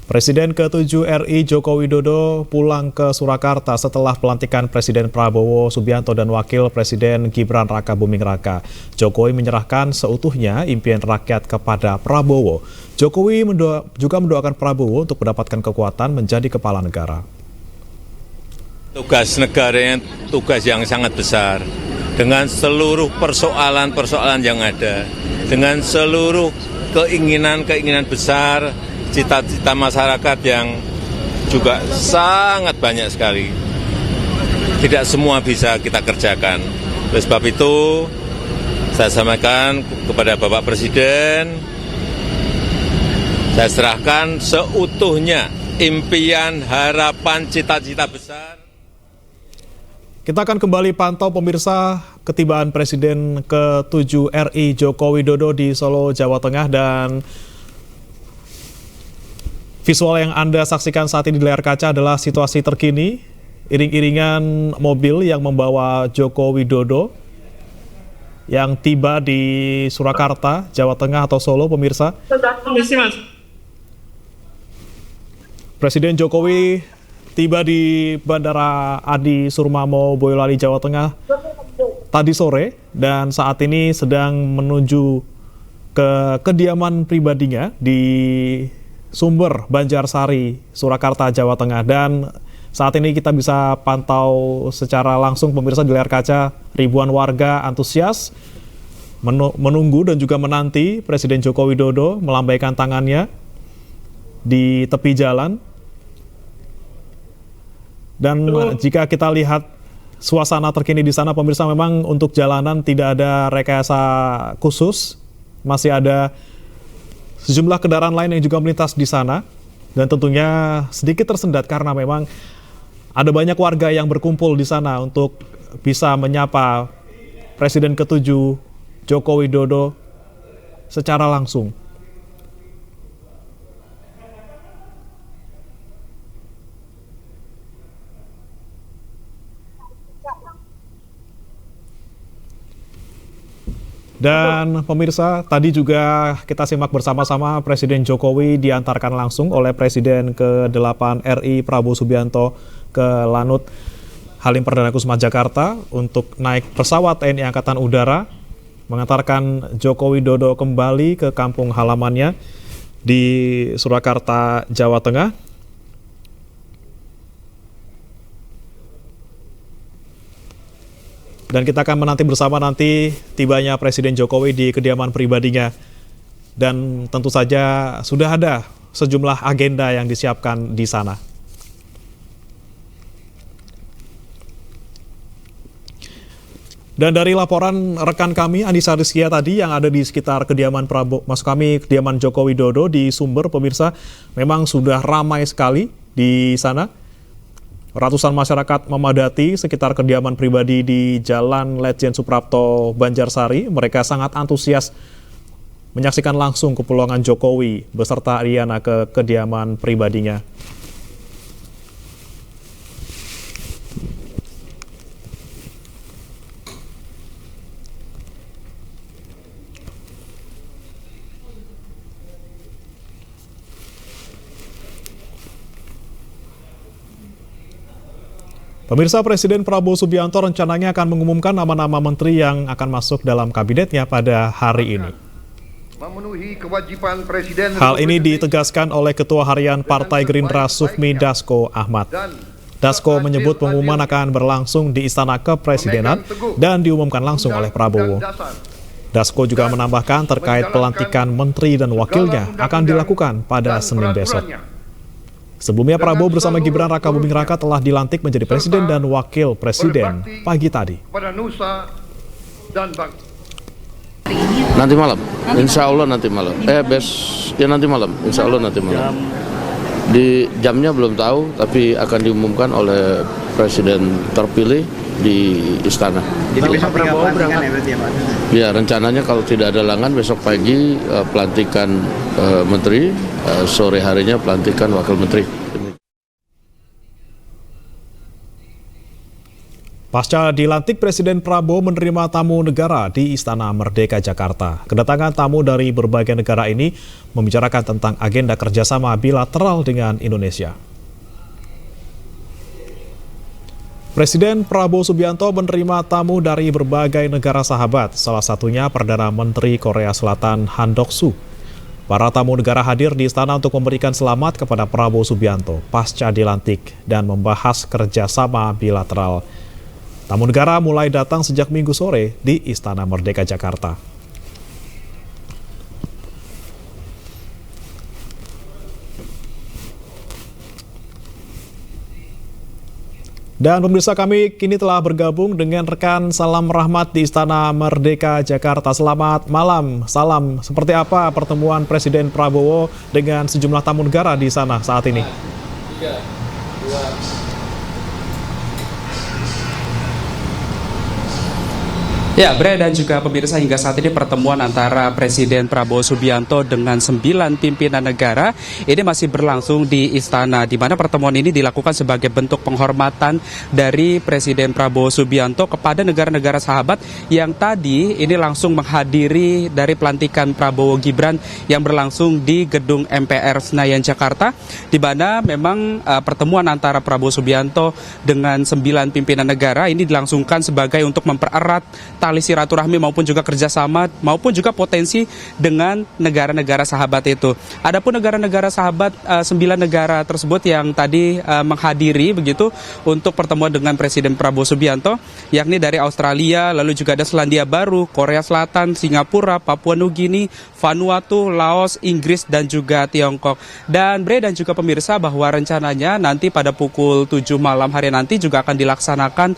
[SPEAKER 5] Presiden ke-7 RI Joko Widodo pulang ke Surakarta setelah pelantikan Presiden Prabowo Subianto dan Wakil Presiden Gibran Raka Buming Raka. Jokowi menyerahkan seutuhnya impian rakyat kepada Prabowo. Jokowi juga mendoakan Prabowo untuk mendapatkan kekuatan menjadi kepala negara.
[SPEAKER 8] Tugas negaranya tugas yang sangat besar, dengan seluruh persoalan-persoalan yang ada, dengan seluruh keinginan-keinginan besar, cita-cita masyarakat yang juga sangat banyak sekali. Tidak semua bisa kita kerjakan. Oleh sebab itu, saya sampaikan kepada Bapak Presiden, saya serahkan seutuhnya impian, harapan, cita-cita besar.
[SPEAKER 5] Kita akan kembali pantau pemirsa ketibaan Presiden ke-7 RI Joko Widodo di Solo, Jawa Tengah, dan visual yang Anda saksikan saat ini di layar kaca adalah situasi terkini, iring-iringan mobil yang membawa Joko Widodo yang tiba di Surakarta, Jawa Tengah atau Solo, pemirsa. Presiden Jokowi tiba di Bandara Adi Surmamo, Boyolali, Jawa Tengah tadi sore dan saat ini sedang menuju ke kediaman pribadinya di Sumber, Banjarsari, Surakarta, Jawa Tengah. Dan saat ini kita bisa pantau secara langsung pemirsa di layar kaca, ribuan warga antusias menunggu dan juga menanti Presiden Joko Widodo melambaikan tangannya di tepi jalan. Dan jika kita lihat suasana terkini di sana, pemirsa, memang untuk jalanan tidak ada rekayasa khusus. Masih ada sejumlah kendaraan lain yang juga melintas di sana. Dan tentunya sedikit tersendat karena memang ada banyak warga yang berkumpul di sana untuk bisa menyapa Presiden ke-7 Joko Widodo secara langsung. Dan pemirsa, tadi juga kita simak bersama-sama Presiden Jokowi diantarkan langsung oleh Presiden ke-8 RI Prabowo Subianto ke Lanut Halim Perdana Kusuma Jakarta untuk naik pesawat TNI Angkatan Udara mengantarkan Joko Widodo kembali ke kampung halamannya di Surakarta, Jawa Tengah. Dan kita akan menanti bersama nanti tibanya Presiden Jokowi di kediaman pribadinya. Dan tentu saja sudah ada sejumlah agenda yang disiapkan di sana. Dan dari laporan rekan kami Anissa Rizkia tadi yang ada di sekitar kediaman kediaman Joko Widodo di Sumber, pemirsa, memang sudah ramai sekali di sana. Ratusan masyarakat memadati sekitar kediaman pribadi di Jalan Letjen Suprapto, Banjarsari. Mereka sangat antusias menyaksikan langsung kepulangan Jokowi beserta Riana ke kediaman pribadinya. Pemirsa, Presiden Prabowo Subianto rencananya akan mengumumkan nama-nama menteri yang akan masuk dalam kabinetnya pada hari ini.
[SPEAKER 6] Memenuhi kewajiban Presiden.
[SPEAKER 5] Hal ini ditegaskan oleh Ketua Harian Partai Gerindra Sufmi Dasko Ahmad. Dasko menyebut pengumuman akan berlangsung di Istana Kepresidenan dan diumumkan langsung oleh Prabowo. Dasko juga menambahkan terkait pelantikan menteri dan wakilnya akan dilakukan pada Senin besok. Sebelumnya Prabowo bersama Gibran Raka Buming Raka telah dilantik menjadi presiden dan wakil presiden pagi tadi.
[SPEAKER 13] Nanti malam, insya Allah nanti malam. Nanti malam, insya Allah nanti malam. Di jamnya belum tahu, tapi akan diumumkan oleh presiden terpilih di istana.
[SPEAKER 14] Jadi besok Prabowo berangkat ya berarti ya Pak?
[SPEAKER 13] Ya, rencananya kalau tidak ada halangan besok pagi pelantikan menteri, sore harinya pelantikan wakil menteri.
[SPEAKER 5] Pasca dilantik, Presiden Prabowo menerima tamu negara di Istana Merdeka Jakarta. Kedatangan tamu dari berbagai negara ini membicarakan tentang agenda kerjasama bilateral dengan Indonesia. Presiden Prabowo Subianto menerima tamu dari berbagai negara sahabat, salah satunya Perdana Menteri Korea Selatan Han Dok-soo. Para tamu negara hadir di istana untuk memberikan selamat kepada Prabowo Subianto pasca dilantik dan membahas kerjasama bilateral. Tamu negara mulai datang sejak Minggu sore di Istana Merdeka Jakarta. Dan pemirsa, kami kini telah bergabung dengan rekan Salam Rahmat di Istana Merdeka Jakarta. Selamat malam, salam. Seperti apa pertemuan Presiden Prabowo dengan sejumlah tamu negara di sana saat ini?
[SPEAKER 16] 3, 2. Ya, Bre dan juga pemirsa, hingga saat ini pertemuan antara Presiden Prabowo Subianto dengan 9 pimpinan negara ini masih berlangsung di Istana, di mana pertemuan ini dilakukan sebagai bentuk penghormatan dari Presiden Prabowo Subianto kepada negara-negara sahabat yang tadi ini langsung menghadiri dari pelantikan Prabowo Gibran yang berlangsung di gedung MPR Senayan Jakarta, di mana memang pertemuan antara Prabowo Subianto dengan 9 pimpinan negara ini dilangsungkan sebagai untuk mempererat tali silaturahmi maupun juga kerjasama maupun juga potensi dengan negara-negara sahabat itu. Adapun negara-negara sahabat 9 negara tersebut yang tadi menghadiri begitu untuk pertemuan dengan Presiden Prabowo Subianto, yakni dari Australia, lalu juga ada Selandia Baru, Korea Selatan, Singapura, Papua Nugini, Vanuatu, Laos, Inggris dan juga Tiongkok. Dan Bre dan juga pemirsa, bahwa rencananya nanti pada pukul 7 malam hari nanti juga akan dilaksanakan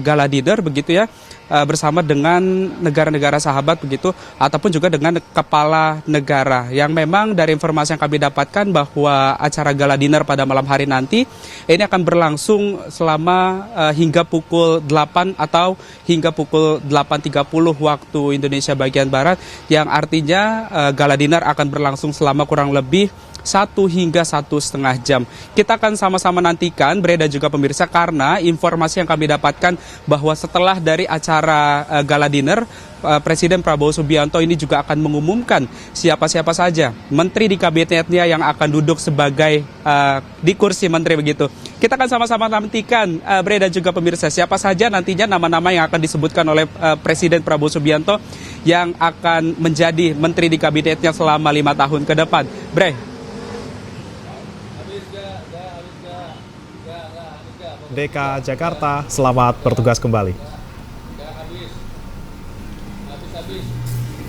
[SPEAKER 16] gala dinner begitu ya, bersama dengan negara-negara sahabat begitu, ataupun juga dengan kepala negara, yang memang dari informasi yang kami dapatkan bahwa acara gala dinner pada malam hari nanti ini akan berlangsung selama hingga pukul 8 atau hingga pukul 8.30 waktu Indonesia bagian Barat, yang artinya gala dinner akan berlangsung selama kurang lebih 1 hingga 1,5 jam. Kita akan sama-sama nantikan, Bre dan juga pemirsa, karena informasi yang kami dapatkan bahwa setelah dari acara gala dinner, Presiden Prabowo Subianto ini juga akan mengumumkan siapa-siapa saja menteri di kabinetnya yang akan duduk sebagai di kursi menteri begitu. Kita akan sama-sama nantikan, Bre dan juga pemirsa, siapa saja nantinya nama-nama yang akan disebutkan oleh Presiden Prabowo Subianto yang akan menjadi menteri di kabinetnya selama 5 tahun ke depan. Bre.
[SPEAKER 5] DK Jakarta, selamat bertugas kembali.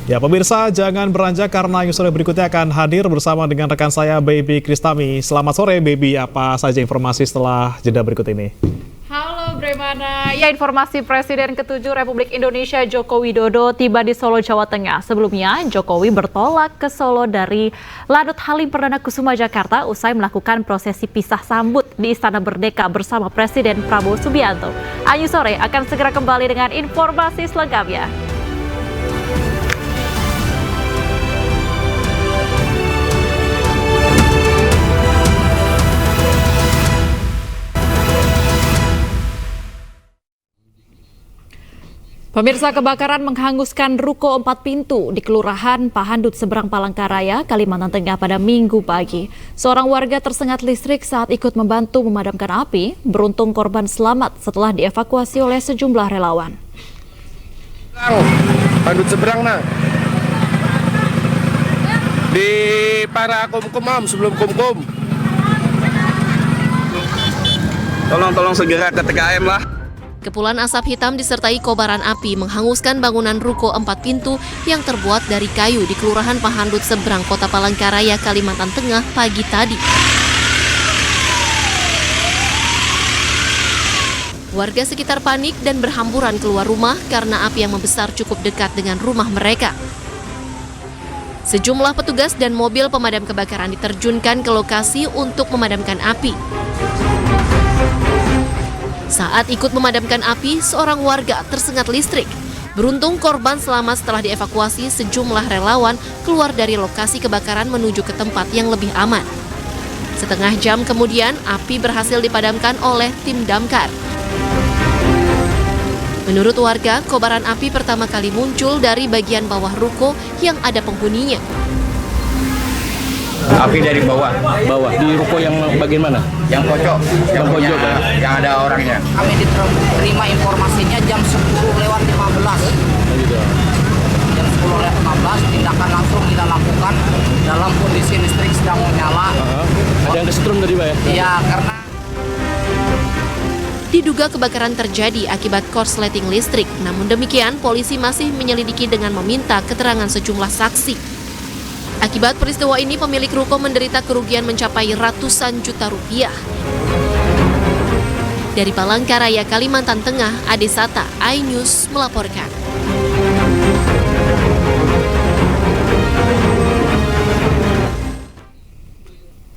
[SPEAKER 5] Ya pemirsa, jangan beranjak karena yang sore berikutnya akan hadir bersama dengan rekan saya Baby Kristami. Selamat sore Baby, apa saja informasi setelah jeda berikut ini?
[SPEAKER 17] Halo Bremana, ya informasi Presiden ke-7 Republik Indonesia Joko Widodo tiba di Solo, Jawa Tengah. Sebelumnya, Jokowi bertolak ke Solo dari Lanut Halim Perdana Kusuma, Jakarta usai melakukan prosesi pisah sambut di Istana Merdeka bersama Presiden Prabowo Subianto. Ayu Sore akan segera kembali dengan informasi selengkapnya. Pemirsa, kebakaran menghanguskan ruko 4 pintu di Kelurahan Pahandut, Seberang Palangkaraya, Kalimantan Tengah pada Minggu pagi. Seorang warga tersengat listrik saat ikut membantu memadamkan api. Beruntung korban selamat setelah dievakuasi oleh sejumlah relawan.
[SPEAKER 1] Pahandut Seberang nah. Di para kumkum sebelum kumkum.
[SPEAKER 2] Tolong segera ke TKM lah.
[SPEAKER 3] Kepulan asap hitam disertai kobaran api menghanguskan bangunan ruko 4 pintu yang terbuat dari kayu di Kelurahan Pahandut Seberang, Kota Palangkaraya, Kalimantan Tengah pagi tadi. Warga sekitar panik dan berhamburan keluar rumah karena api yang membesar cukup dekat dengan rumah mereka. Sejumlah petugas dan mobil pemadam kebakaran diterjunkan ke lokasi untuk memadamkan api. Saat ikut memadamkan api, seorang warga tersengat listrik. Beruntung korban selamat setelah dievakuasi sejumlah relawan keluar dari lokasi kebakaran menuju ke tempat yang lebih aman. Setengah jam kemudian, api berhasil dipadamkan oleh tim damkar. Menurut warga, kobaran api pertama kali muncul dari bagian bawah ruko yang ada penghuninya.
[SPEAKER 2] Api dari bawah di ruko yang bagian mana?
[SPEAKER 4] Yang pojok, yang ada orangnya. Kami diterima informasinya jam 10:15. Jam 10:15 tindakan langsung kita lakukan dalam kondisi listrik sedang menyala.
[SPEAKER 2] Ada yang kesetrum tadi Pak ya?
[SPEAKER 4] Iya, karena
[SPEAKER 3] diduga kebakaran terjadi akibat korsleting listrik. Namun demikian, polisi masih menyelidiki dengan meminta keterangan sejumlah saksi. Akibat peristiwa ini, pemilik ruko menderita kerugian mencapai ratusan juta rupiah. Dari Palangkaraya, Kalimantan Tengah, Adesata, iNews melaporkan.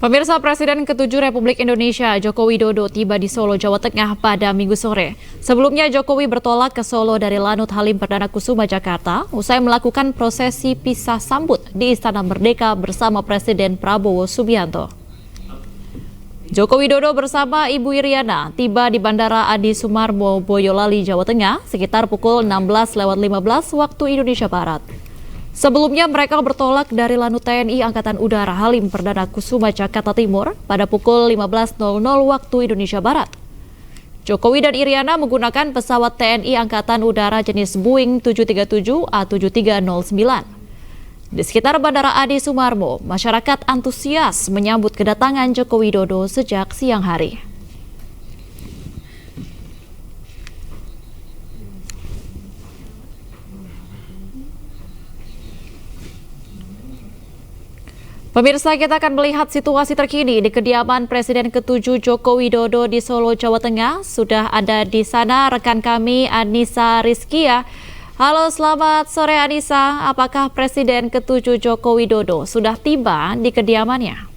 [SPEAKER 17] Pemirsa, Presiden ke-7 Republik Indonesia Joko Widodo tiba di Solo, Jawa Tengah pada Minggu sore. Sebelumnya Jokowi bertolak ke Solo dari Lanut Halim Perdana Kusuma, Jakarta, usai melakukan prosesi pisah sambut di Istana Merdeka bersama Presiden Prabowo Subianto. Joko Widodo bersama Ibu Iriana tiba di Bandara Adi Sumarmo, Boyolali, Jawa Tengah, sekitar pukul 16.15 waktu Indonesia Barat. Sebelumnya mereka bertolak dari Lanut TNI Angkatan Udara Halim Perdana Kusuma, Jakarta Timur pada pukul 15.00 waktu Indonesia Barat. Jokowi dan Iriana menggunakan pesawat TNI Angkatan Udara jenis Boeing 737 A7309. Di sekitar Bandara Adi Sumarmo, masyarakat antusias menyambut kedatangan Joko Widodo sejak siang hari. Pemirsa, kita akan melihat situasi terkini di kediaman Presiden ke-7 Joko Widodo di Solo, Jawa Tengah. Sudah ada di sana rekan kami Anissa Rizkia. Halo, selamat sore Anissa. Apakah Presiden ke-7 Joko Widodo sudah tiba di kediamannya?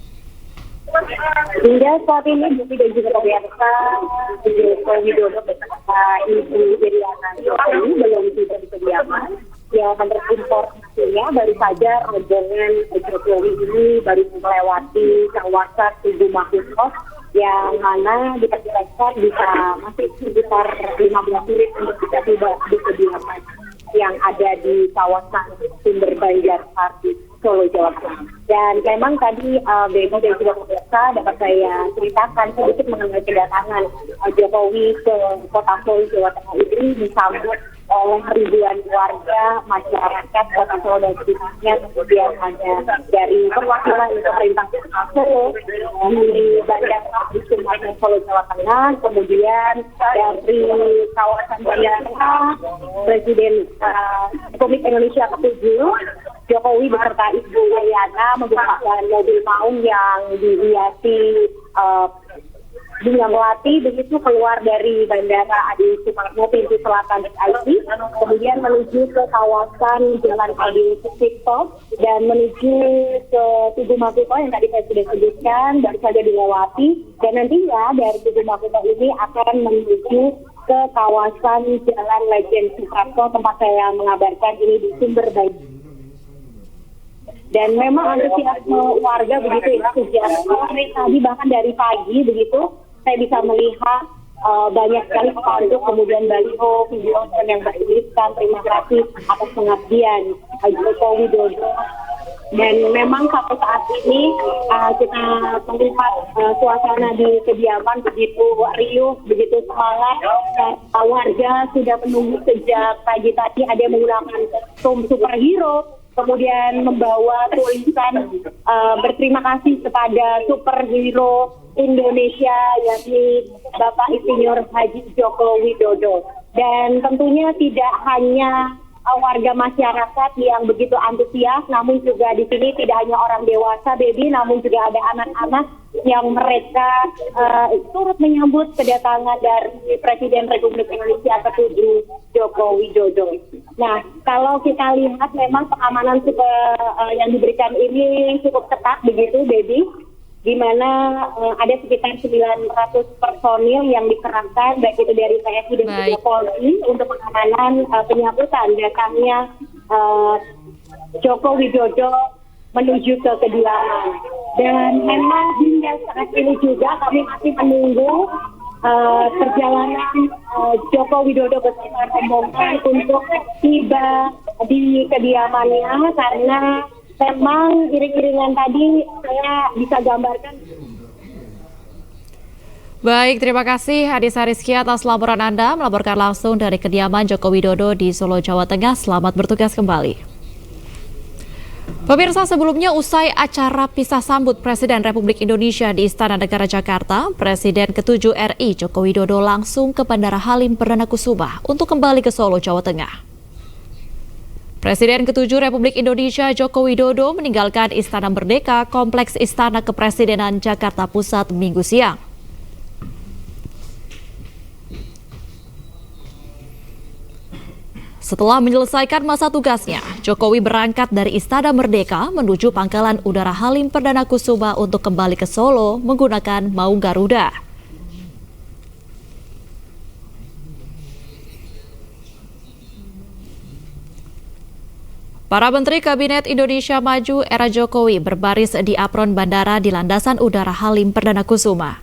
[SPEAKER 18] Hingga saat ini Budi dan juga pemirsa, Joko Widodo beserta Ibu Iriana Jokowi belum tiba di kediaman. Yang menurut informasinya baru saja rombongan Jokowi ini baru melewati kawasan Tugu Makuto yang mana diperkirakan bisa masih sekitar 15 menit untuk bisa tiba di kediaman yang ada di kawasan Sumber Banjarsari, Solo, Jawa Tengah. Dan memang tadi Bemo dan juga pemirsa dapat saya ceritakan sedikit mengenai kedatangan Jokowi ke Kota Solo, Jawa Tengah ini disambut oleh ribuan warga masyarakat Kota Solo dan sekitarnya, kemudian ada dari perwakilan pemerintah Kota Solo di Bandara Adi Sumarmo, Solo, Jawa Tengah, kemudian dari kawasan Bandara Presiden Republik Indonesia ke-7 Jokowi beserta Ibu Iriana menggunakan mobil maung yang dihiasi bunga melati, begitu keluar dari Bandara Adi Sumarmo pintu selatan IT, kemudian menuju ke kawasan Jalan Adi Sucipto dan menuju ke Tugu Makuto yang tadi saya sudah sebutkan baru saja dilewati, dan nantinya dari Tugu Makuto ini akan menuju ke kawasan Jalan Lejen Suprapto tempat saya mengabarkan ini di Sumber Banjir. Dan memang antusiasme warga begitu ya, sejak sore tadi bahkan dari pagi begitu saya bisa melihat banyak sekali spanduk, kemudian baliho, video yang bertuliskan terima kasih atas pengabdian Joko Widodo. Dan memang sampai saat ini kita melihat suasana di kediaman begitu riuh, begitu semangat. Warga sudah menunggu sejak pagi tadi, ada yang menggunakan kostum superhero, kemudian membawa tulisan berterima kasih kepada superhero Indonesia yakni Bapak Insinyur Haji Joko Widodo. Dan tentunya tidak hanya warga masyarakat yang begitu antusias, namun juga di sini tidak hanya orang dewasa, baby, namun juga ada anak-anak yang mereka turut menyambut kedatangan dari Presiden Republik Indonesia ke-7 Joko Widodo. Nah, kalau kita lihat memang pengamanan yang diberikan ini cukup ketat begitu, baby, di mana ada sekitar 900 personil yang dikerahkan baik itu dari TNI dan juga Polri untuk pengamanan penyambutan datangnya Joko Widodo menuju ke kediaman. Dan memang hingga saat ini juga kami masih menunggu perjalanan Joko Widodo bersama rombongan untuk tiba di kediamannya, karena memang iring-iringan tadi saya bisa gambarkan.
[SPEAKER 17] Baik, terima kasih Anissa Rizkia atas laporan Anda melaporkan langsung dari kediaman Joko Widodo di Solo, Jawa Tengah. Selamat bertugas kembali. Pemirsa, sebelumnya usai acara pisah sambut Presiden Republik Indonesia di Istana Negara Jakarta, Presiden ke-7 RI Joko Widodo langsung ke Bandara Halim Perdana Kusuma untuk kembali ke Solo, Jawa Tengah. Presiden ke-7 Republik Indonesia Joko Widodo meninggalkan Istana Merdeka, Kompleks Istana Kepresidenan Jakarta Pusat Minggu siang. Setelah menyelesaikan masa tugasnya, Jokowi berangkat dari Istana Merdeka menuju Pangkalan Udara Halim Perdana Kusuma untuk kembali ke Solo menggunakan Maung Garuda. Para Menteri Kabinet Indonesia Maju era Jokowi berbaris di apron bandara di Landasan Udara Halim Perdana Kusuma.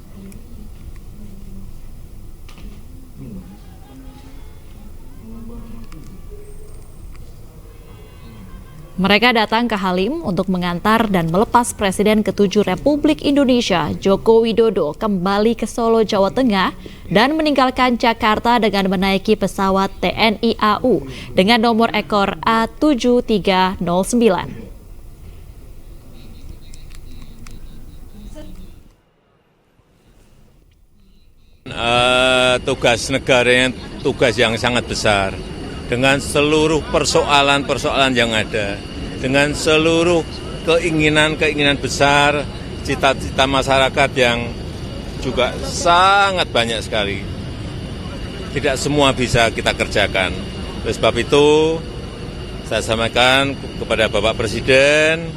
[SPEAKER 17] Mereka datang ke Halim untuk mengantar dan melepas Presiden ke-7 Republik Indonesia Joko Widodo kembali ke Solo, Jawa Tengah dan meninggalkan Jakarta dengan menaiki pesawat TNI AU dengan nomor ekor A7309.
[SPEAKER 8] Tugas negaranya tugas yang sangat besar dengan seluruh persoalan-persoalan yang ada, dengan seluruh keinginan-keinginan besar, cita-cita masyarakat yang juga sangat banyak sekali. Tidak semua bisa kita kerjakan. Oleh sebab itu, saya sampaikan kepada Bapak Presiden,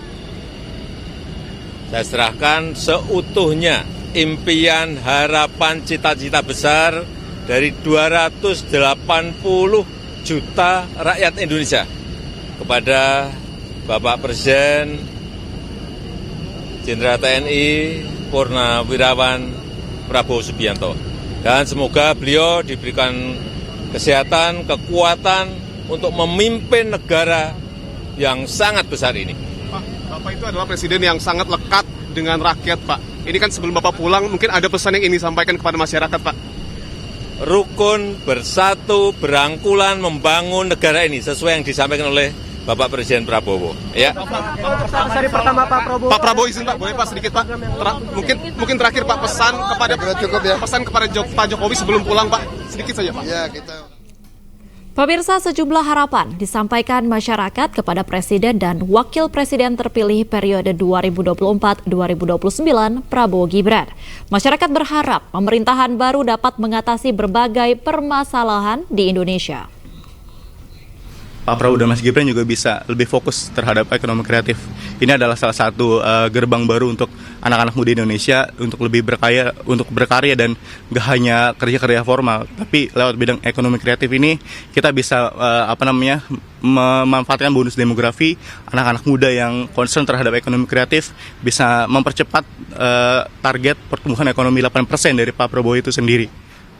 [SPEAKER 8] saya serahkan seutuhnya impian, harapan, cita-cita besar dari 280 juta rakyat Indonesia kepada Bapak Presiden Jenderal TNI Purnawirawan Prabowo Subianto. Dan semoga beliau diberikan kesehatan, kekuatan untuk memimpin negara yang sangat besar ini.
[SPEAKER 9] Bapak itu adalah presiden yang sangat lekat dengan rakyat, Pak. Ini kan sebelum Bapak pulang, mungkin ada pesan yang ingin disampaikan kepada masyarakat, Pak.
[SPEAKER 8] Rukun, bersatu, berangkulan, membangun negara ini sesuai yang disampaikan oleh Bapak Presiden Prabowo. Ya.
[SPEAKER 14] Dari pertama Pak Prabowo.
[SPEAKER 9] Pak Prabowo izin Pak, boleh Pak sedikit Pak. Mungkin terakhir Pak pesan kepada Pak Jokowi sebelum pulang Pak. Sedikit saja Pak. Ya, kita.
[SPEAKER 17] Pemirsa, sejumlah harapan disampaikan masyarakat kepada Presiden dan Wakil Presiden terpilih periode 2024-2029 Prabowo Gibran. Masyarakat berharap pemerintahan baru dapat mengatasi berbagai permasalahan di Indonesia.
[SPEAKER 19] Pak Prabowo dan Mas Gibran juga bisa lebih fokus terhadap ekonomi kreatif. Ini adalah salah satu gerbang baru untuk anak-anak muda Indonesia untuk lebih berkarya dan gak hanya kerja-kerja formal, tapi lewat bidang ekonomi kreatif ini kita bisa memanfaatkan bonus demografi. Anak-anak muda yang concern terhadap ekonomi kreatif bisa mempercepat target pertumbuhan ekonomi 8% dari Pak Prabowo itu sendiri.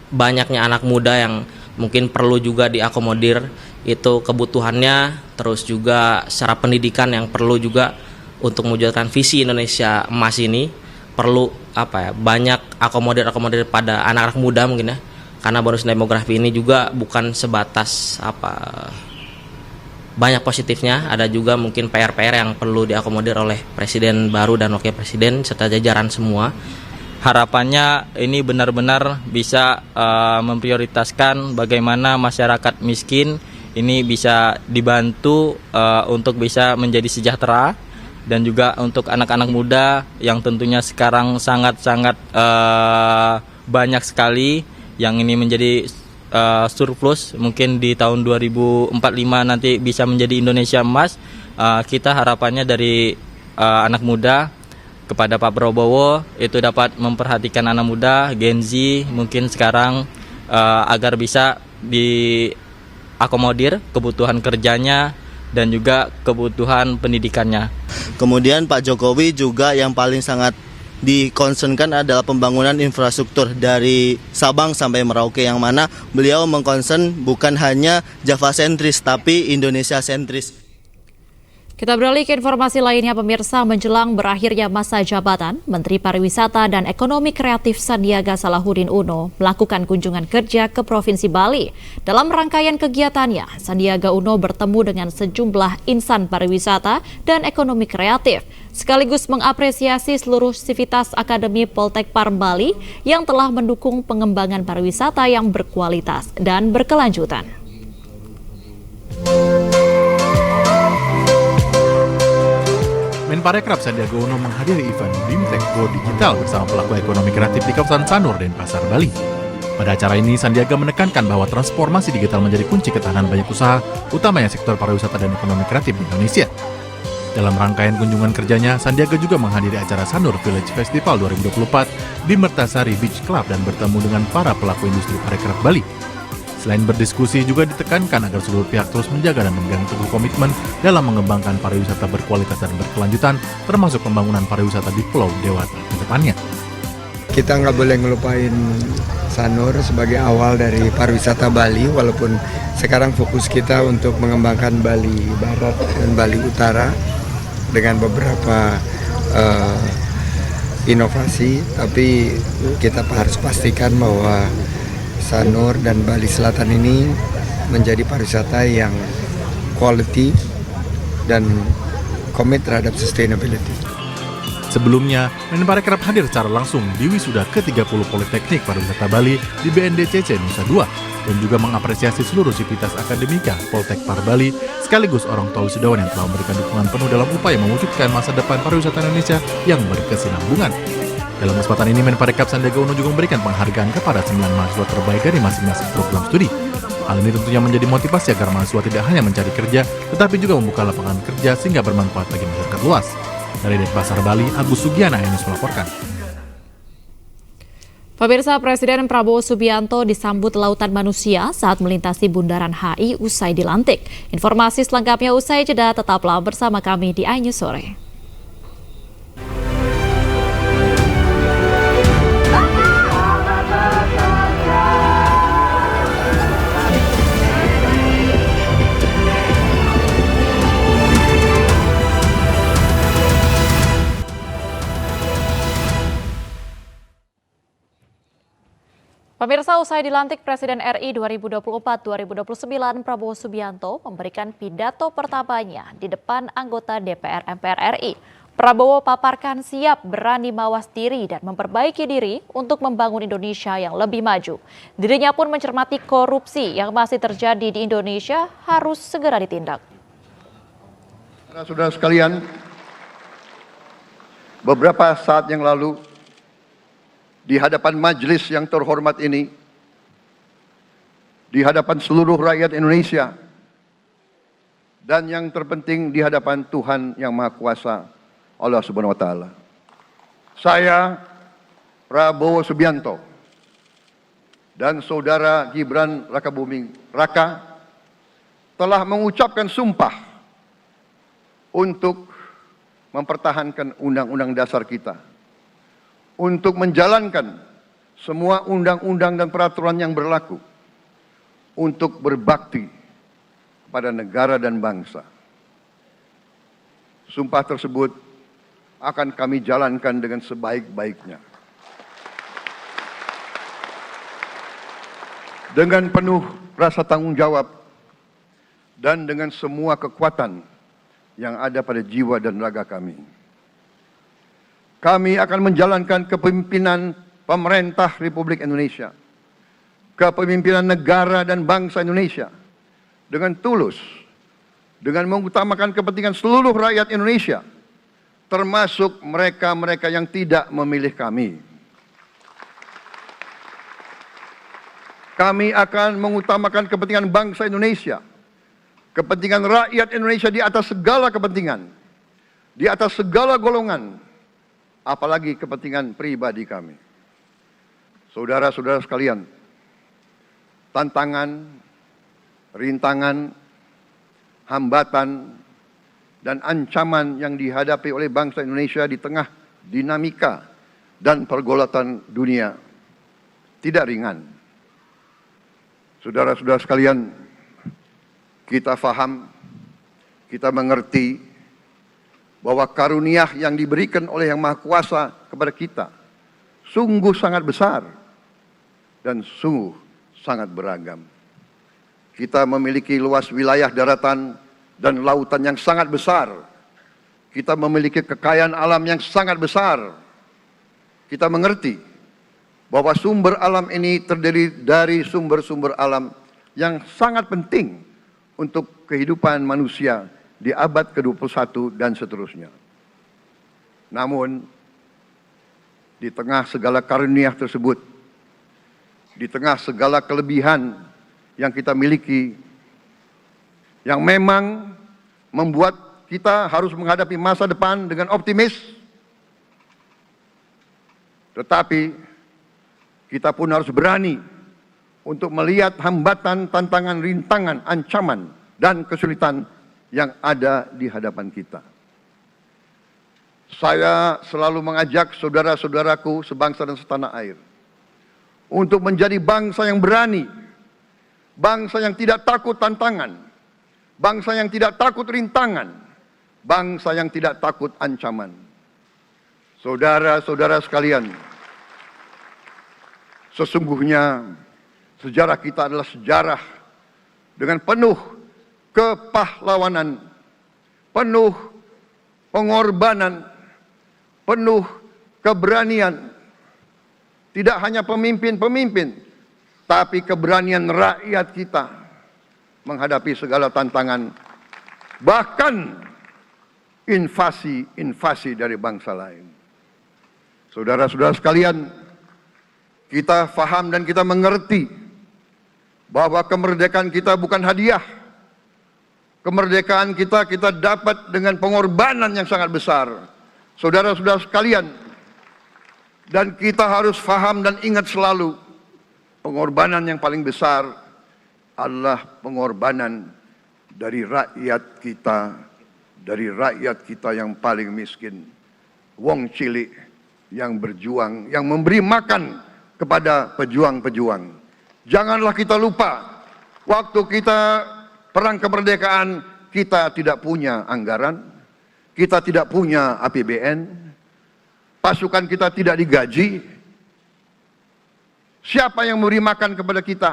[SPEAKER 20] Banyaknya anak muda yang mungkin perlu juga diakomodir, itu kebutuhannya, terus juga secara pendidikan yang perlu juga untuk mewujudkan visi Indonesia emas ini perlu banyak akomodir pada anak-anak muda mungkin ya, karena bonus demografi ini juga bukan sebatas banyak positifnya, ada juga mungkin PR-PR yang perlu diakomodir oleh Presiden baru dan Wakil Presiden serta jajaran semua.
[SPEAKER 11] Harapannya ini benar-benar bisa memprioritaskan bagaimana masyarakat miskin ini bisa dibantu untuk bisa menjadi sejahtera, dan juga untuk anak-anak muda yang tentunya sekarang sangat-sangat banyak sekali yang ini menjadi surplus, mungkin di tahun 2045 nanti bisa menjadi Indonesia emas. Kita harapannya dari anak muda kepada Pak Prabowo itu dapat memperhatikan anak muda, Gen Z mungkin sekarang agar bisa diakomodir kebutuhan kerjanya dan juga kebutuhan pendidikannya.
[SPEAKER 21] Kemudian Pak Jokowi juga yang paling sangat dikonsenkan adalah pembangunan infrastruktur dari Sabang sampai Merauke, yang mana beliau mengkonsen bukan hanya Java sentris tapi Indonesia sentris.
[SPEAKER 17] Kita beralih ke informasi lainnya, pemirsa. Menjelang berakhirnya masa jabatan, Menteri Pariwisata dan Ekonomi Kreatif Sandiaga Salahuddin Uno melakukan kunjungan kerja ke Provinsi Bali. Dalam rangkaian kegiatannya, Sandiaga Uno bertemu dengan sejumlah insan pariwisata dan ekonomi kreatif, sekaligus mengapresiasi seluruh sivitas Akademi Poltek Parm Bali yang telah mendukung pengembangan pariwisata yang berkualitas dan berkelanjutan.
[SPEAKER 22] Menparekraf Sandiaga Uno menghadiri event BIMTEK Go Digital bersama pelaku ekonomi kreatif di kawasan Sanur dan Pasar Bali.
[SPEAKER 7] Pada acara ini, Sandiaga menekankan bahwa transformasi digital menjadi kunci ketahanan banyak usaha, utamanya sektor pariwisata dan ekonomi kreatif di Indonesia. Dalam rangkaian kunjungan kerjanya, Sandiaga juga menghadiri acara Sanur Village Festival 2024 di Mertasari Beach Club dan bertemu dengan para pelaku industri parekraf Bali. Selain berdiskusi, juga ditekankan agar seluruh pihak terus menjaga dan memegang teguh komitmen dalam mengembangkan pariwisata berkualitas dan berkelanjutan, termasuk pembangunan pariwisata di Pulau Dewata ke depannya.
[SPEAKER 22] Kita nggak boleh ngelupain Sanur sebagai awal dari pariwisata Bali, walaupun sekarang fokus kita untuk mengembangkan Bali Barat dan Bali Utara dengan beberapa inovasi, tapi kita harus pastikan bahwa Sanur dan Bali Selatan ini menjadi pariwisata yang quality dan komit terhadap sustainability.
[SPEAKER 7] Sebelumnya, Menparekraf hadir secara langsung di wisuda ke-30 Politeknik Pariwisata Bali di BNDCC Nusa Dua dan juga mengapresiasi seluruh sivitas akademika Poltek Par Bali sekaligus orang tua wisudawan yang telah memberikan dukungan penuh dalam upaya mewujudkan masa depan pariwisata Indonesia yang berkesinambungan. Dalam kesempatan ini, Menparekraf Sandiaga Uno juga memberikan penghargaan kepada 9 mahasiswa terbaik dari masing-masing program studi. Hal ini tentunya menjadi motivasi agar mahasiswa tidak hanya mencari kerja, tetapi juga membuka lapangan kerja sehingga bermanfaat bagi masyarakat luas. Dari Denpasar, Bali, Agus Sugiana yang melaporkan.
[SPEAKER 17] Pemirsa, Presiden Prabowo Subianto disambut lautan manusia saat melintasi Bundaran HI usai dilantik. Informasi selengkapnya usai jeda, tetaplah bersama kami di iNews Sore. Pemirsa, usai dilantik Presiden RI 2024-2029, Prabowo Subianto memberikan pidato pertamanya di depan anggota DPR MPR RI. Prabowo paparkan siap berani mawas diri dan memperbaiki diri untuk membangun Indonesia yang lebih maju. Dirinya pun mencermati korupsi yang masih terjadi di Indonesia harus segera ditindak.
[SPEAKER 6] Saudara sekalian, beberapa saat yang lalu, di hadapan majelis yang terhormat ini, di hadapan seluruh rakyat Indonesia, dan yang terpenting di hadapan Tuhan yang Maha Kuasa, Allah Subhanahu wa Ta'ala. Saya, Prabowo Subianto, dan Saudara Gibran Rakabuming Raka telah mengucapkan sumpah untuk mempertahankan Undang-Undang Dasar kita, untuk menjalankan semua undang-undang dan peraturan yang berlaku, untuk berbakti pada negara dan bangsa. Sumpah tersebut akan kami jalankan dengan sebaik-baiknya. Dengan penuh rasa tanggung jawab dan dengan semua kekuatan yang ada pada jiwa dan raga kami. Kami akan menjalankan kepemimpinan pemerintah Republik Indonesia, kepemimpinan negara dan bangsa Indonesia dengan tulus, dengan mengutamakan kepentingan seluruh rakyat Indonesia, termasuk mereka-mereka yang tidak memilih kami. Kami akan mengutamakan kepentingan bangsa Indonesia, kepentingan rakyat Indonesia di atas segala kepentingan, di atas segala golongan, apalagi kepentingan pribadi kami. Saudara-saudara sekalian, tantangan, rintangan, hambatan, dan ancaman yang dihadapi oleh bangsa Indonesia di tengah dinamika dan pergolatan dunia tidak ringan. Saudara-saudara sekalian, kita faham, kita mengerti bahwa karunia yang diberikan oleh Yang Maha Kuasa kepada kita sungguh sangat besar dan sungguh sangat beragam. Kita memiliki luas wilayah daratan dan lautan yang sangat besar. Kita memiliki kekayaan alam yang sangat besar. Kita mengerti bahwa sumber alam ini terdiri dari sumber-sumber alam yang sangat penting untuk kehidupan manusia di abad ke-21 dan seterusnya. Namun, di tengah segala karunia tersebut, di tengah segala kelebihan yang kita miliki, yang memang membuat kita harus menghadapi masa depan dengan optimis. Tetapi kita pun harus berani untuk melihat hambatan, tantangan, rintangan, ancaman, dan kesulitan yang ada di hadapan kita. Saya selalu mengajak saudara-saudaraku sebangsa dan setanah air untuk menjadi bangsa yang berani, bangsa yang tidak takut tantangan, bangsa yang tidak takut rintangan, bangsa yang tidak takut ancaman. Saudara-saudara sekalian, sesungguhnya sejarah kita adalah sejarah dengan penuh kepahlawanan, penuh pengorbanan, penuh keberanian. Tidak hanya pemimpin-pemimpin, tapi keberanian rakyat kita menghadapi segala tantangan, bahkan invasi-invasi dari bangsa lain. Saudara-saudara sekalian, kita faham dan kita mengerti bahwa kemerdekaan kita bukan hadiah. Kemerdekaan kita dapat dengan pengorbanan yang sangat besar. Saudara-saudara sekalian, dan kita harus faham dan ingat selalu, pengorbanan yang paling besar adalah pengorbanan dari rakyat kita yang paling miskin. Wong cilik yang berjuang, yang memberi makan kepada pejuang-pejuang. Janganlah kita lupa, waktu kita perang kemerdekaan, kita tidak punya anggaran, kita tidak punya APBN, pasukan kita tidak digaji. Siapa yang memberi makan kepada kita?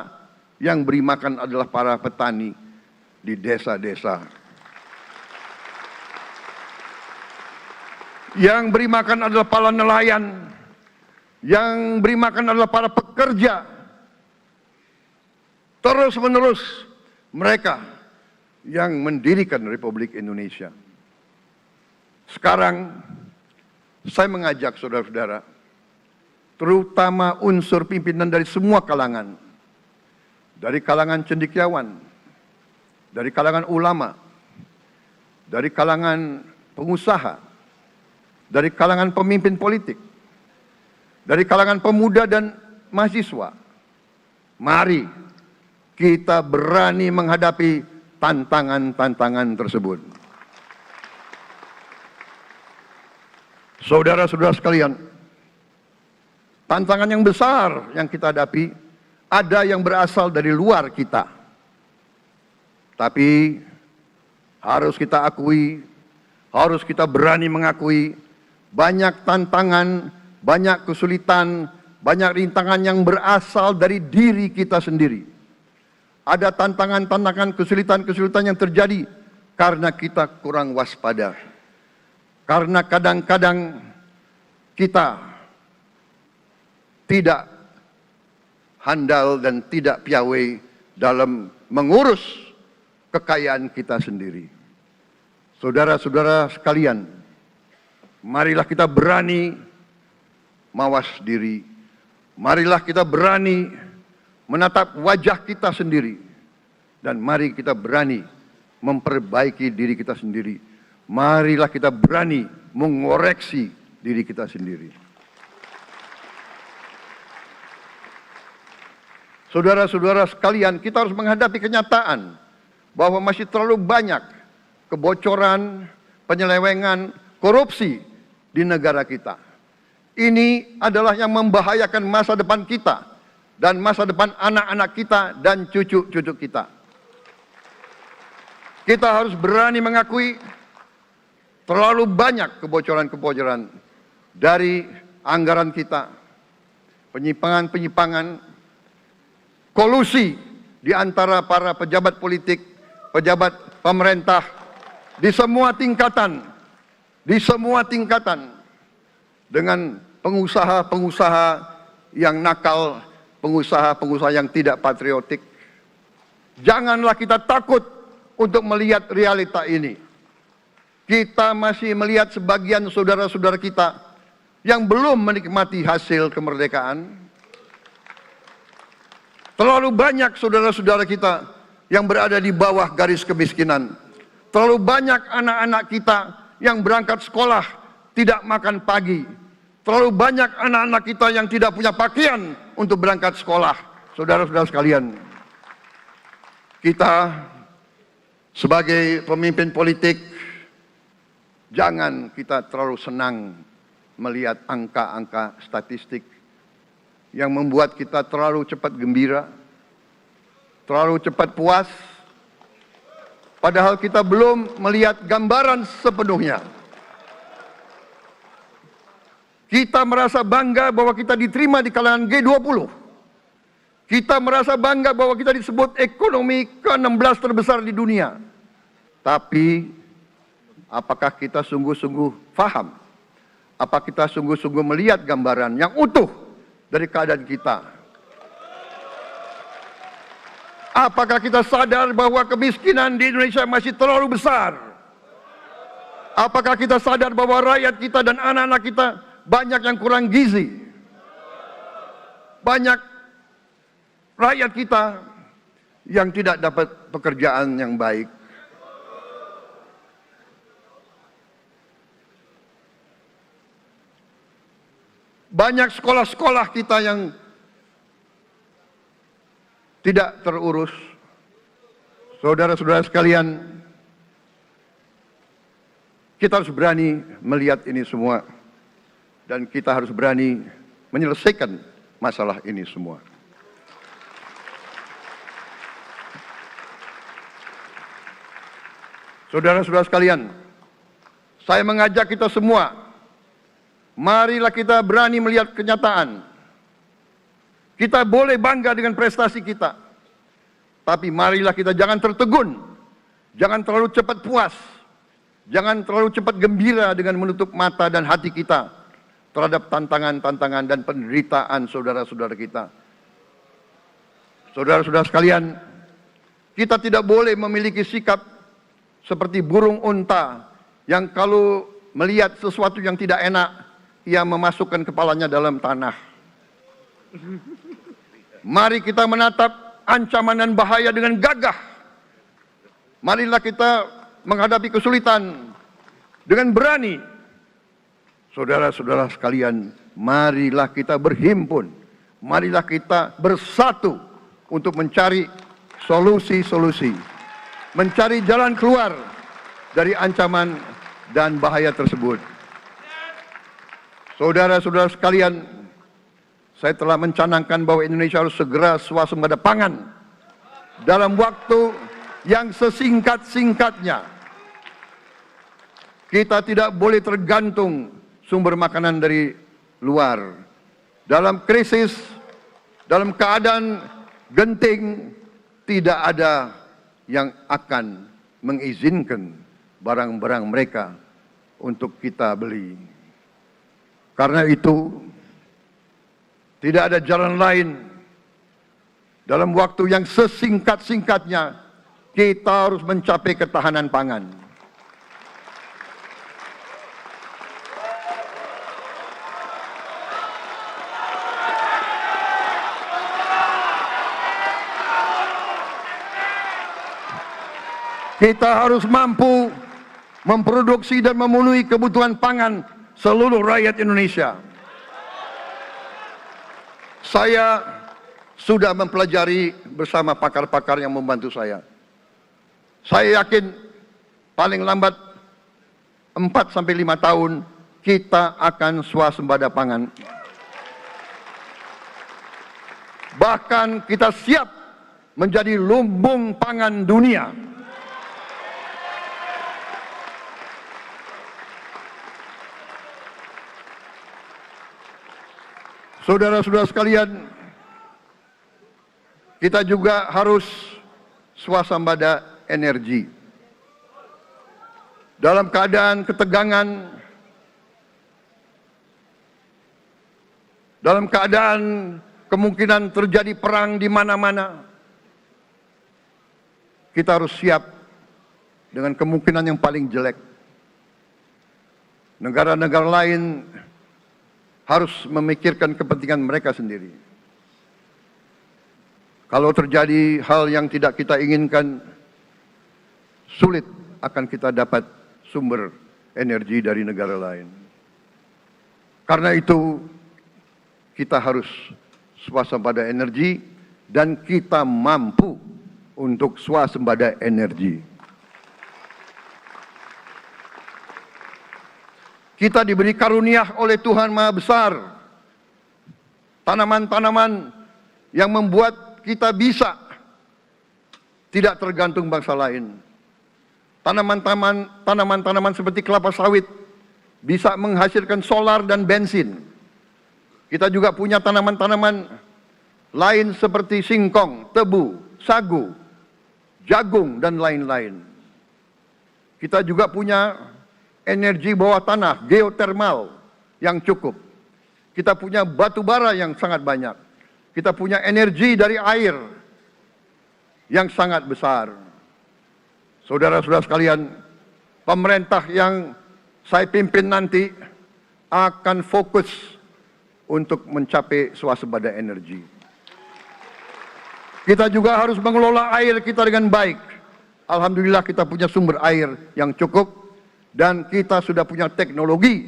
[SPEAKER 6] Yang beri makan adalah para petani di desa-desa. Yang beri makan adalah para nelayan. Yang beri makan adalah para pekerja. Terus-menerus mereka yang mendirikan Republik Indonesia. Sekarang saya mengajak saudara-saudara, terutama unsur pimpinan dari semua kalangan, dari kalangan cendekiawan, dari kalangan ulama, dari kalangan pengusaha, dari kalangan pemimpin politik, dari kalangan pemuda dan mahasiswa. Mari kita berani menghadapi tantangan-tantangan tersebut. Saudara-saudara sekalian, tantangan yang besar yang kita hadapi ada yang berasal dari luar kita. Tapi harus kita akui, harus kita berani mengakui, banyak tantangan, banyak kesulitan, banyak rintangan yang berasal dari diri kita sendiri. Ada tantangan-tantangan, kesulitan-kesulitan yang terjadi karena kita kurang waspada. Karena kadang-kadang kita tidak handal dan tidak piawai dalam mengurus kekayaan kita sendiri. Saudara-saudara sekalian, marilah kita berani mawas diri. Marilah kita berani menatap wajah kita sendiri. Dan mari kita berani memperbaiki diri kita sendiri. Marilah kita berani mengoreksi diri kita sendiri. Saudara-saudara sekalian, kita harus menghadapi kenyataan bahwa masih terlalu banyak kebocoran, penyelewengan, korupsi di negara kita. Ini adalah yang membahayakan masa depan kita dan masa depan anak-anak kita dan cucu-cucu kita. Kita harus berani mengakui terlalu banyak kebocoran-kebocoran dari anggaran kita, penyimpangan-penyimpangan, kolusi di antara para pejabat politik, pejabat pemerintah di semua tingkatan, dengan pengusaha-pengusaha yang nakal, pengusaha-pengusaha yang tidak patriotik. Janganlah kita takut untuk melihat realita ini. Kita masih melihat sebagian saudara-saudara kita yang belum menikmati hasil kemerdekaan. Terlalu banyak saudara-saudara kita yang berada di bawah garis kemiskinan. Terlalu banyak anak-anak kita yang berangkat sekolah tidak makan pagi. Terlalu banyak anak-anak kita yang tidak punya pakaian untuk berangkat sekolah. Saudara-saudara sekalian, kita sebagai pemimpin politik, jangan kita terlalu senang melihat angka-angka statistik yang membuat kita terlalu cepat gembira, terlalu cepat puas, padahal kita belum melihat gambaran sepenuhnya. Kita merasa bangga bahwa kita diterima di kalangan G20. Kita merasa bangga bahwa kita disebut ekonomi ke-16 terbesar di dunia. Tapi, apakah kita sungguh-sungguh faham? Apa kita sungguh-sungguh melihat gambaran yang utuh dari keadaan kita? Apakah kita sadar bahwa kemiskinan di Indonesia masih terlalu besar? Apakah kita sadar bahwa rakyat kita dan anak-anak kita banyak yang kurang gizi? Banyak rakyat kita yang tidak dapat pekerjaan yang baik. Banyak sekolah-sekolah kita yang tidak terurus. Saudara-saudara sekalian, kita harus berani melihat ini semua. Dan kita harus berani menyelesaikan masalah ini semua. Saudara-saudara sekalian, saya mengajak kita semua, marilah kita berani melihat kenyataan. Kita boleh bangga dengan prestasi kita, tapi marilah kita jangan tertegun, jangan terlalu cepat puas, jangan terlalu cepat gembira dengan menutup mata dan hati kita terhadap tantangan-tantangan dan penderitaan saudara-saudara kita. Saudara-saudara sekalian, kita tidak boleh memiliki sikap seperti burung unta yang kalau melihat sesuatu yang tidak enak, ia memasukkan kepalanya dalam tanah. Mari kita menatap ancaman dan bahaya dengan gagah. Marilah kita menghadapi kesulitan dengan berani. Saudara-saudara sekalian, marilah kita berhimpun. Marilah kita bersatu untuk mencari solusi-solusi. Mencari jalan keluar dari ancaman dan bahaya tersebut. Saudara-saudara sekalian, saya telah mencanangkan bahwa Indonesia harus segera swasembada pangan dalam waktu yang sesingkat-singkatnya. Kita tidak boleh tergantung sumber makanan dari luar. Dalam krisis, dalam keadaan genting, tidak ada yang akan mengizinkan barang-barang mereka untuk kita beli. Karena itu, tidak ada jalan lain dalam waktu yang sesingkat-singkatnya kita harus mencapai ketahanan pangan. Kita harus mampu memproduksi dan memenuhi kebutuhan pangan seluruh rakyat Indonesia. Saya sudah mempelajari bersama pakar-pakar yang membantu saya. Saya yakin paling lambat 4-5 tahun kita akan swasembada pangan. Bahkan kita siap menjadi lumbung pangan dunia. Saudara-saudara sekalian, kita juga harus swasembada energi. Dalam keadaan ketegangan, dalam keadaan kemungkinan terjadi perang di mana-mana, kita harus siap dengan kemungkinan yang paling jelek. Negara-negara lain harus memikirkan kepentingan mereka sendiri. Kalau terjadi hal yang tidak kita inginkan, sulit akan kita dapat sumber energi dari negara lain. Karena itu, kita harus swasembada energi dan kita mampu untuk swasembada energi. Kita diberi karunia oleh Tuhan Maha Besar, tanaman-tanaman yang membuat kita bisa tidak tergantung bangsa lain. Tanaman-tanaman seperti kelapa sawit bisa menghasilkan solar dan bensin. Kita juga punya tanaman-tanaman lain seperti singkong, tebu, sagu, jagung, dan lain-lain. Kita juga punya energi bawah tanah, geotermal yang cukup. Kita punya batu bara yang sangat banyak. Kita punya energi dari air yang sangat besar. Saudara-saudara sekalian, pemerintah yang saya pimpin nanti akan fokus untuk mencapai swasembada energi. Kita juga harus mengelola air kita dengan baik. Alhamdulillah kita punya sumber air yang cukup dan kita sudah punya teknologi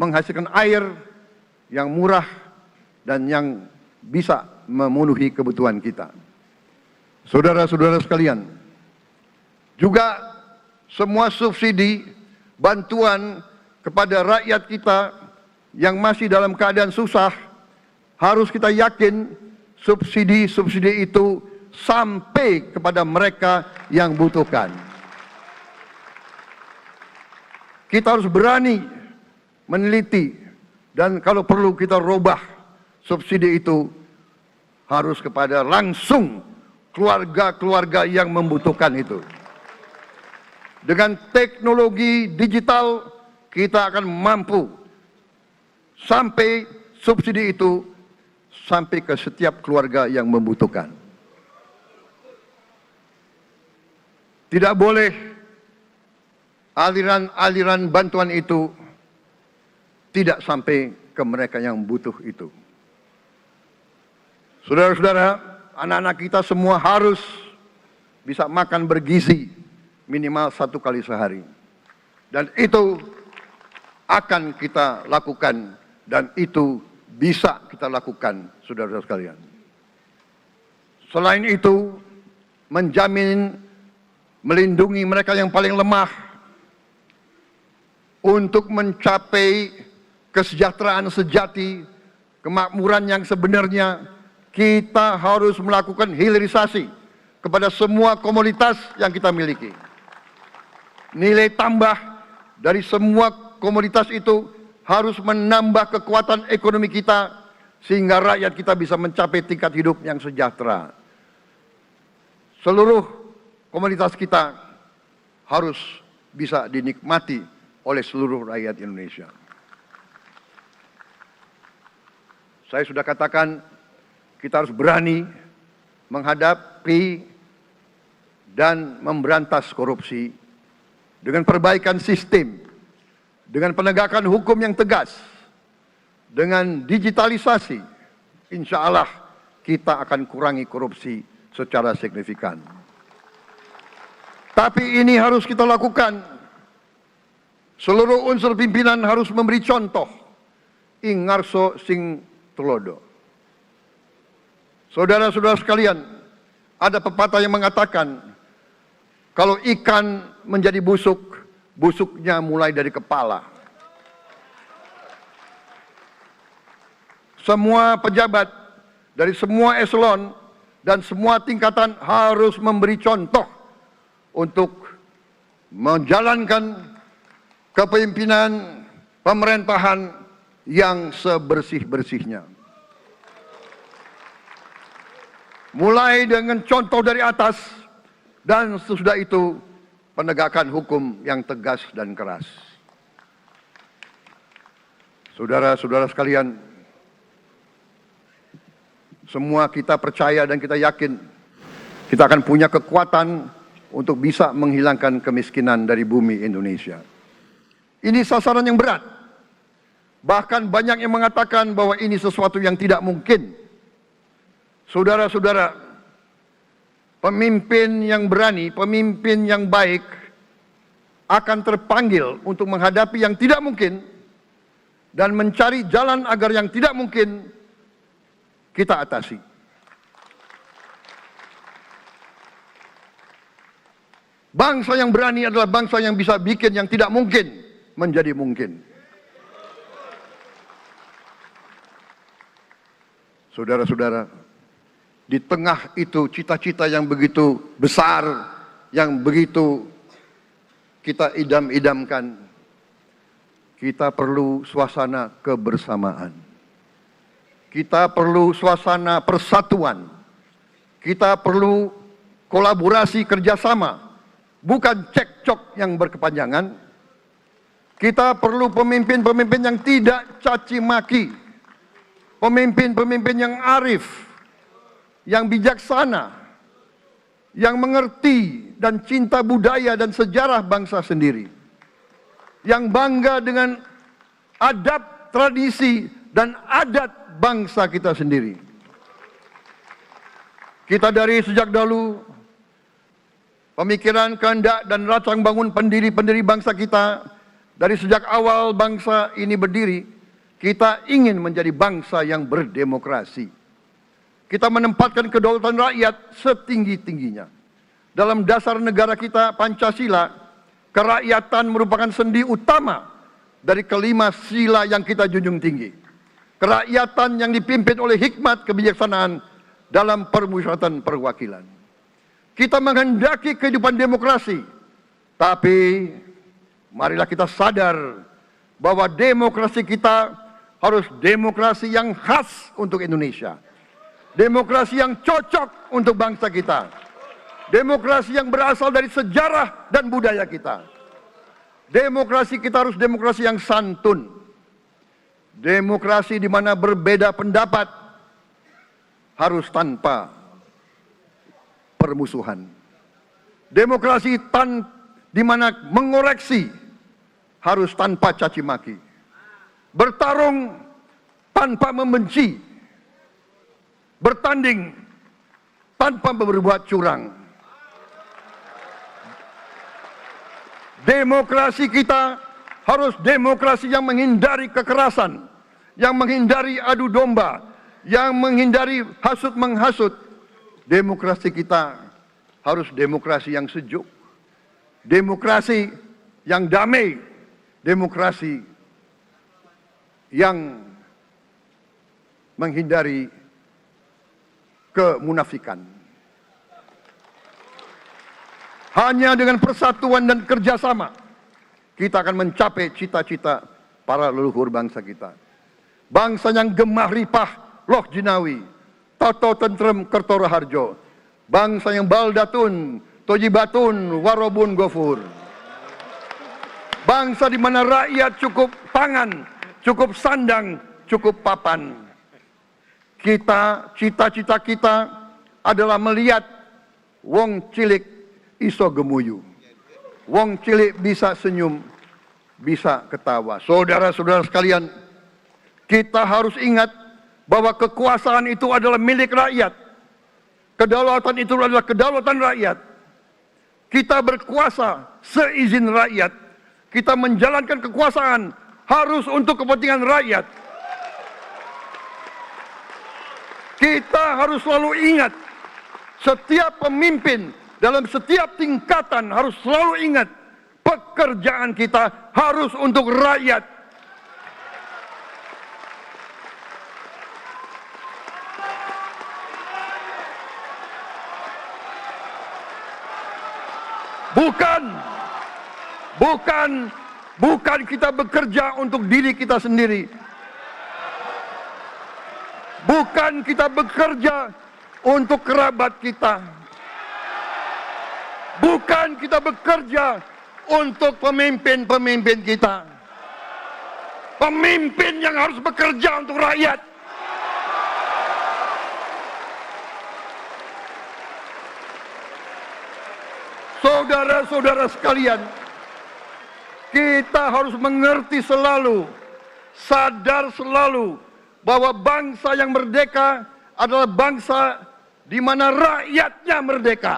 [SPEAKER 6] menghasilkan air yang murah dan yang bisa memenuhi kebutuhan kita. Saudara-saudara sekalian, juga semua subsidi, bantuan kepada rakyat kita yang masih dalam keadaan susah, harus kita yakin subsidi-subsidi itu sampai kepada mereka yang butuhkan. Kita harus berani meneliti dan kalau perlu kita robah subsidi itu harus kepada langsung keluarga-keluarga yang membutuhkan itu. Dengan teknologi digital kita akan mampu sampai subsidi itu sampai ke setiap keluarga yang membutuhkan. Tidak boleh aliran-aliran bantuan itu tidak sampai ke mereka yang butuh itu. Saudara-saudara, anak-anak kita semua harus bisa makan bergizi minimal 1 kali sehari. Dan itu akan kita lakukan dan itu bisa kita lakukan, saudara-saudara sekalian. Selain itu, menjamin, melindungi mereka yang paling lemah untuk mencapai kesejahteraan sejati, kemakmuran yang sebenarnya, kita harus melakukan hilirisasi kepada semua komoditas yang kita miliki. Nilai tambah dari semua komoditas itu harus menambah kekuatan ekonomi kita sehingga rakyat kita bisa mencapai tingkat hidup yang sejahtera. Seluruh komoditas kita harus bisa dinikmati oleh seluruh rakyat Indonesia. Saya sudah katakan kita harus berani menghadapi dan memberantas korupsi dengan perbaikan sistem, dengan penegakan hukum yang tegas, dengan digitalisasi. Insya Allah kita akan kurangi korupsi secara signifikan. Tapi ini harus kita lakukan. Seluruh unsur pimpinan harus memberi contoh. Ingarso sing tulodo. Saudara-saudara sekalian, ada pepatah yang mengatakan, kalau ikan menjadi busuk, busuknya mulai dari kepala. Semua pejabat dari semua eselon dan semua tingkatan harus memberi contoh untuk menjalankan kepemimpinan pemerintahan yang sebersih-bersihnya. Mulai dengan contoh dari atas dan sesudah itu penegakan hukum yang tegas dan keras. Saudara-saudara sekalian, semua kita percaya dan kita yakin kita akan punya kekuatan untuk bisa menghilangkan kemiskinan dari bumi Indonesia. Ini sasaran yang berat. Bahkan banyak yang mengatakan bahwa ini sesuatu yang tidak mungkin. Saudara-saudara, pemimpin yang berani, pemimpin yang baik akan terpanggil untuk menghadapi yang tidak mungkin dan mencari jalan agar yang tidak mungkin kita atasi. Bangsa yang berani adalah bangsa yang bisa bikin yang tidak mungkin menjadi mungkin. Saudara-saudara, di tengah itu cita-cita yang begitu besar, yang begitu kita idam-idamkan, kita perlu suasana kebersamaan. Kita perlu suasana persatuan. Kita perlu kolaborasi kerjasama, bukan cekcok yang berkepanjangan. Kita perlu pemimpin-pemimpin yang tidak caci maki, pemimpin-pemimpin yang arif, yang bijaksana, yang mengerti dan cinta budaya dan sejarah bangsa sendiri, yang bangga dengan adab, tradisi, dan adat bangsa kita sendiri. Kita dari sejak dahulu, pemikiran, kehendak, dan rancang bangun pendiri-pendiri bangsa kita, dari sejak awal bangsa ini berdiri, kita ingin menjadi bangsa yang berdemokrasi. Kita menempatkan kedaulatan rakyat setinggi-tingginya. Dalam dasar negara kita, Pancasila, kerakyatan merupakan sendi utama dari kelima sila yang kita junjung tinggi. Kerakyatan yang dipimpin oleh hikmat kebijaksanaan dalam permusyawaratan perwakilan. Kita menghendaki kehidupan demokrasi, tapi marilah kita sadar bahwa demokrasi kita harus demokrasi yang khas untuk Indonesia. Demokrasi yang cocok untuk bangsa kita. Demokrasi yang berasal dari sejarah dan budaya kita. Demokrasi kita harus demokrasi yang santun. Demokrasi di mana berbeda pendapat harus tanpa permusuhan. Demokrasi di mana mengoreksi harus tanpa caci maki. Bertarung tanpa membenci. Bertanding tanpa berbuat curang. Demokrasi kita harus demokrasi yang menghindari kekerasan, yang menghindari adu domba, yang menghindari hasut menghasut. Demokrasi kita harus demokrasi yang sejuk, demokrasi yang damai, demokrasi yang menghindari kemunafikan. Hanya dengan persatuan dan kerjasama kita akan mencapai cita-cita para leluhur bangsa kita. Bangsa yang gemah ripah loh jinawi, toto tentrem kertora harjo. Bangsa yang baldatun, tojibatun, warobun gofur. Bangsa di mana rakyat cukup pangan, cukup sandang, cukup papan. Cita-cita kita adalah melihat wong cilik iso gemuyu. Wong cilik bisa senyum, bisa ketawa. Saudara-saudara sekalian, kita harus ingat bahwa kekuasaan itu adalah milik rakyat. Kedaulatan itu adalah kedaulatan rakyat. Kita berkuasa seizin rakyat. Kita menjalankan kekuasaan harus untuk kepentingan rakyat. Kita harus selalu ingat, setiap pemimpin dalam setiap tingkatan harus selalu ingat, pekerjaan kita harus untuk rakyat. Bukan kita bekerja untuk diri kita sendiri. Bukan kita bekerja untuk kerabat kita. Bukan kita bekerja untuk pemimpin-pemimpin kita. Pemimpin yang harus bekerja untuk rakyat. Saudara-saudara sekalian, kita harus mengerti selalu, sadar selalu bahwa bangsa yang merdeka adalah bangsa di mana rakyatnya merdeka.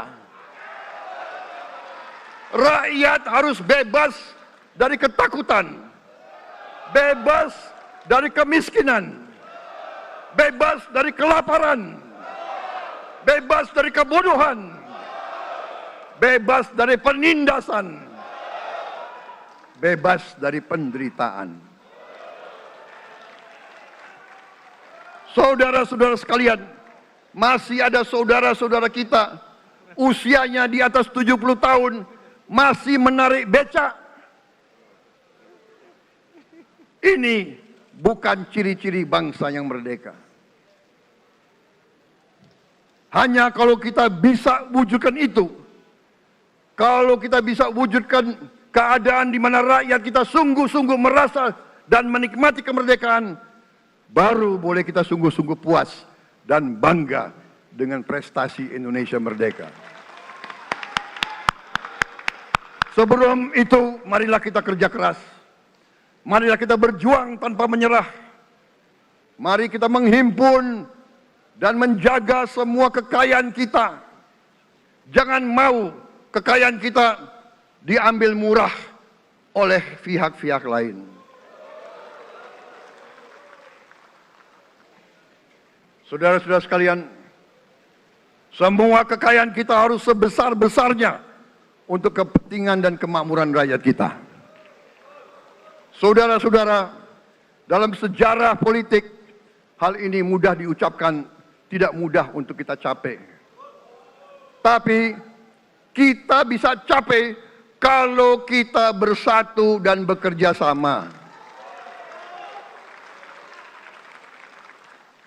[SPEAKER 6] Rakyat harus bebas dari ketakutan, bebas dari kemiskinan, bebas dari kelaparan, bebas dari kebodohan, bebas dari penindasan, bebas dari penderitaan. Saudara-saudara sekalian, masih ada saudara-saudara kita usianya di atas 70 tahun masih menarik becak. Ini bukan ciri-ciri bangsa yang merdeka. Hanya kalau kita bisa wujudkan itu, kalau kita bisa wujudkan keadaan di mana rakyat kita sungguh-sungguh merasa dan menikmati kemerdekaan, baru boleh kita sungguh-sungguh puas dan bangga dengan prestasi Indonesia merdeka. Sebelum itu, marilah kita kerja keras. Marilah kita berjuang tanpa menyerah. Mari kita menghimpun dan menjaga semua kekayaan kita. Jangan mau kekayaan kita diambil murah oleh pihak-pihak lain. Saudara-saudara sekalian, semua kekayaan kita harus sebesar-besarnya untuk kepentingan dan kemakmuran rakyat kita. Saudara-saudara, dalam sejarah politik, hal ini mudah diucapkan, tidak mudah untuk kita capai. Tapi kita bisa capai kalau kita bersatu dan bekerja sama.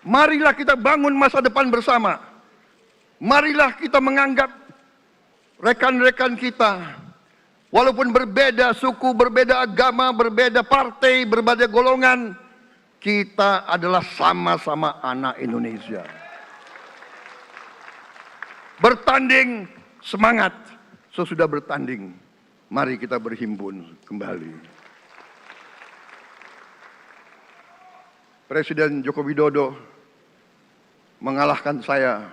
[SPEAKER 6] Marilah kita bangun masa depan bersama. Marilah kita menganggap rekan-rekan kita, walaupun berbeda suku, berbeda agama, berbeda partai, berbeda golongan, kita adalah sama-sama anak Indonesia. Bertanding, semangat. Sesudah bertanding, mari kita berhimpun kembali. Presiden Joko Widodo mengalahkan saya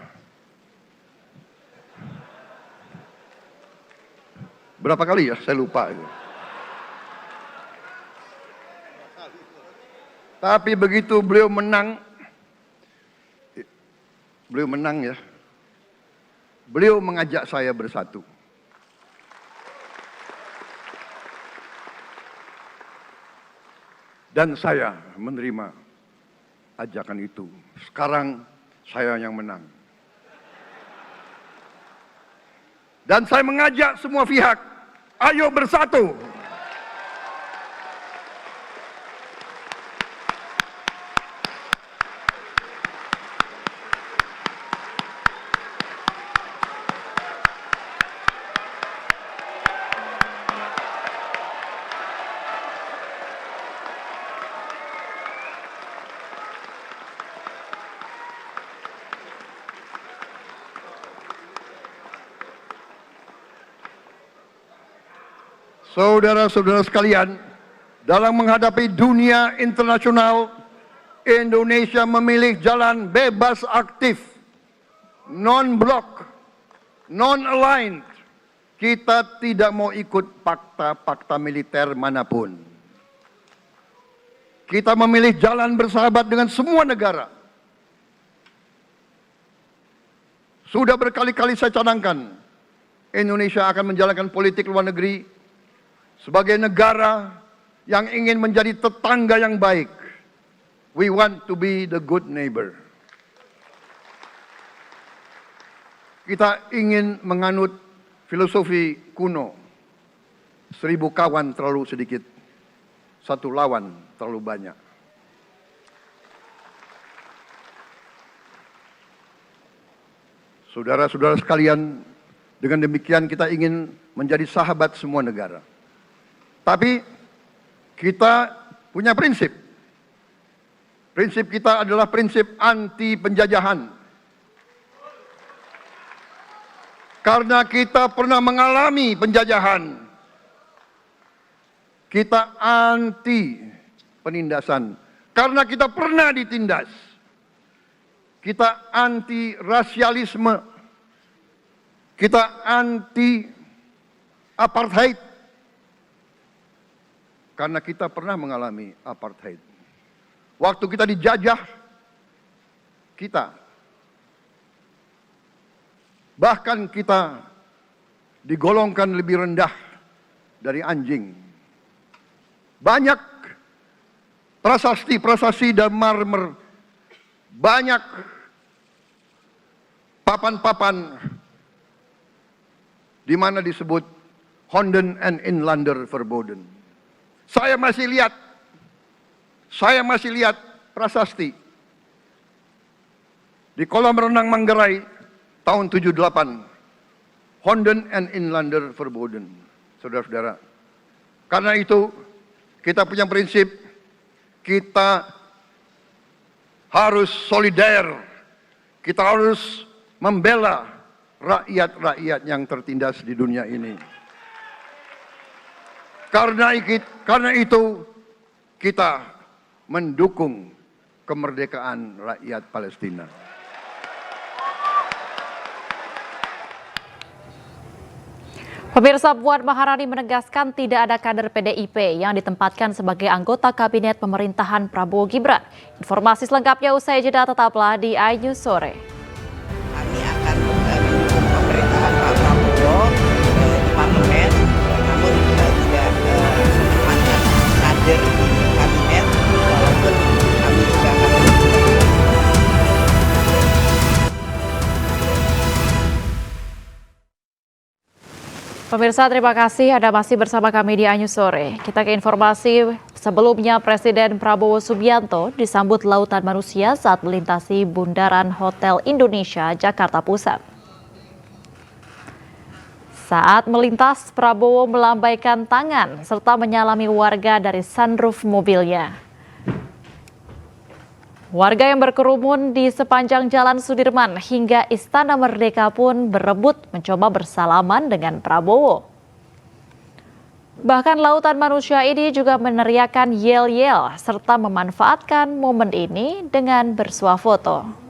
[SPEAKER 6] berapa kali ya? Saya lupa. Tapi begitu beliau menang ya. Beliau mengajak saya bersatu. Dan saya menerima ajakan itu. Sekarang saya yang menang. Dan saya mengajak semua pihak, ayo bersatu. Saudara-saudara sekalian, dalam menghadapi dunia internasional, Indonesia memilih jalan bebas aktif, non-blok, non-aligned. Kita tidak mau ikut fakta-fakta militer manapun. Kita memilih jalan bersahabat dengan semua negara. Sudah berkali-kali saya cadangkan, Indonesia akan menjalankan politik luar negeri sebagai negara yang ingin menjadi tetangga yang baik. We want to be the good neighbor. Kita ingin menganut filosofi kuno. 1000 kawan terlalu sedikit, 1 lawan terlalu banyak. Saudara-saudara sekalian, dengan demikian kita ingin menjadi sahabat semua negara. Tapi kita punya prinsip. Prinsip kita adalah prinsip anti penjajahan. Karena kita pernah mengalami penjajahan. Kita anti penindasan. Karena kita pernah ditindas. kita anti rasialisme, kita anti apartheid, karena kita pernah mengalami apartheid. Waktu kita dijajah, kita bahkan kita digolongkan lebih rendah dari anjing. Banyak prasasti dan marmer, banyak papan-papan di mana disebut Honden and Inlander Verboden. Saya masih lihat prasasti di kolam renang Manggarai tahun 78, Honden and Inlander Verboden, saudara-saudara. Karena itu kita punya prinsip, kita harus solider, kita harus membela rakyat-rakyat yang tertindas di dunia ini. Karena itu kita mendukung kemerdekaan rakyat Palestina.
[SPEAKER 17] Pemirsa, Puan Maharani menegaskan tidak ada kader PDIP yang ditempatkan sebagai anggota kabinet pemerintahan Prabowo Gibran. Informasi selengkapnya usai jeda, tetaplah di iNews Sore.
[SPEAKER 4] Kami akan mendukung pemerintahan Pak Prabowo di parlemen, namun tidak menempatkan kader di kabinet, walaupun kami juga akan
[SPEAKER 17] Pemirsa, terima kasih Anda masih bersama kami di iNews Sore. Kita ke informasi sebelumnya. Presiden Prabowo Subianto disambut lautan manusia saat melintasi Bundaran Hotel Indonesia, Jakarta Pusat. Saat melintas, Prabowo melambaikan tangan serta menyalami warga dari sunroof mobilnya. Warga yang berkerumun di sepanjang Jalan Sudirman hingga Istana Merdeka pun berebut mencoba bersalaman dengan Prabowo. Bahkan lautan manusia ini juga meneriakan yel-yel serta memanfaatkan momen ini dengan bersuah foto.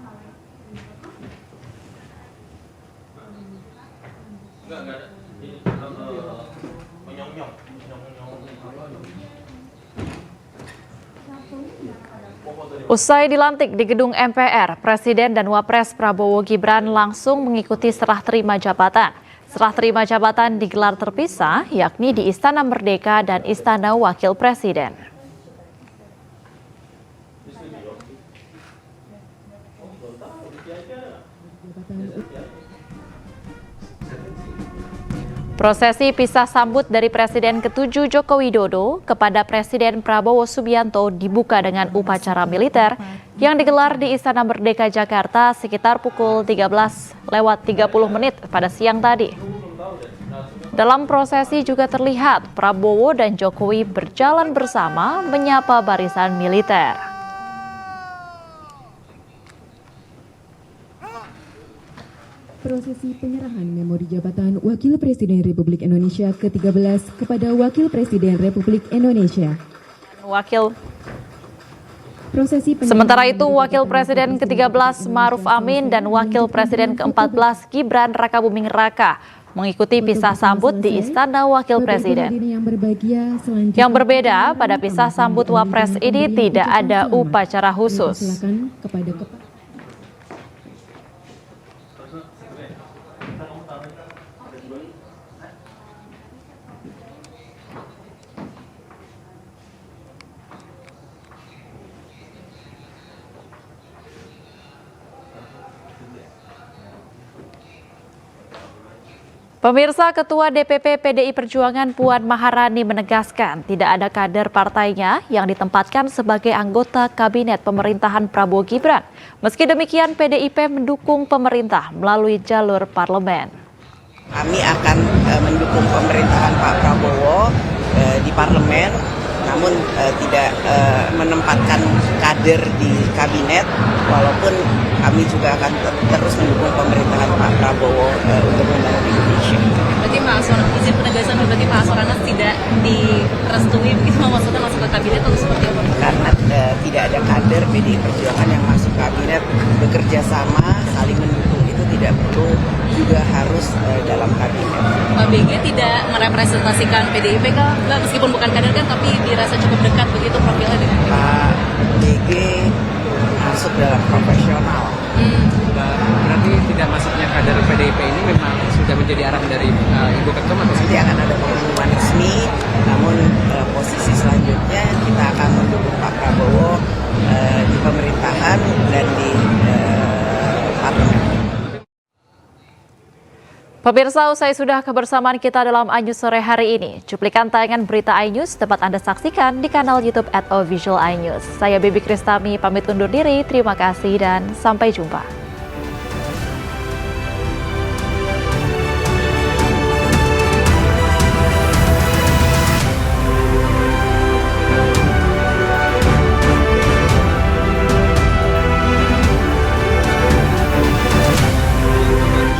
[SPEAKER 17] Usai dilantik di gedung MPR, Presiden dan Wapres Prabowo Gibran langsung mengikuti serah terima jabatan. Serah terima jabatan digelar terpisah, yakni di Istana Merdeka dan Istana Wakil Presiden. Prosesi pisah sambut dari Presiden ke-7 Joko Widodo kepada Presiden Prabowo Subianto dibuka dengan upacara militer yang digelar di Istana Merdeka Jakarta sekitar pukul 13:30 pada siang tadi. Dalam prosesi juga terlihat Prabowo dan Jokowi berjalan bersama menyapa barisan militer.
[SPEAKER 10] Prosesi penyerahan memori jabatan Wakil Presiden Republik Indonesia ke-13 kepada Wakil Presiden Republik Indonesia. Sementara itu, Wakil Presiden ke-13 Ma'ruf Amin dan Wakil Presiden ke-14 Gibran Rakabuming Raka mengikuti pisah sambut di Istana Wakil Presiden. Yang berbeda, pada pisah sambut Wapres ini tidak ada upacara khusus. Pemirsa, Ketua DPP PDI Perjuangan Puan Maharani menegaskan tidak ada kader partainya yang ditempatkan sebagai anggota kabinet pemerintahan Prabowo Gibran. Meski demikian, PDIP mendukung pemerintah melalui jalur parlemen.
[SPEAKER 4] Kami akan mendukung pemerintahan Pak Prabowo di parlemen, namun tidak menempatkan kader di kabinet, walaupun kami juga akan terus mendukung pemerintahan Pak Prabowo untuk membangun Indonesia.
[SPEAKER 12] Pak Aswan, izin penegasan berarti Pak Aswan tidak direstui begitu maksudnya masuk ke kabinet atau seperti apa?
[SPEAKER 15] Karena tidak ada kader PDI Perjuangan yang masuk kabinet, bekerja sama, saling mendukung itu tidak perlu juga harus dalam kabinet.
[SPEAKER 12] Pak BG tidak merepresentasikan PDIP kan, meskipun bukan kader kan, tapi dirasa cukup dekat begitu profilnya dengan
[SPEAKER 15] Pak BG masuk dalam profesional.
[SPEAKER 23] Berarti tidak masuknya kader PDIP ini memang sudah menjadi arahan dari Ibu Ketum atau
[SPEAKER 15] nanti akan ada pengumuman resmi, namun posisi selanjutnya kita akan mendukung Pak Prabowo di pemerintahan dan di parlemen.
[SPEAKER 10] Pemirsa, usai sudah kebersamaan kita dalam iNews sore hari ini. Cuplikan tayangan berita iNews dapat Anda saksikan di kanal YouTube @officialinews. Saya Bibi Kristami pamit undur diri. Terima kasih dan sampai jumpa.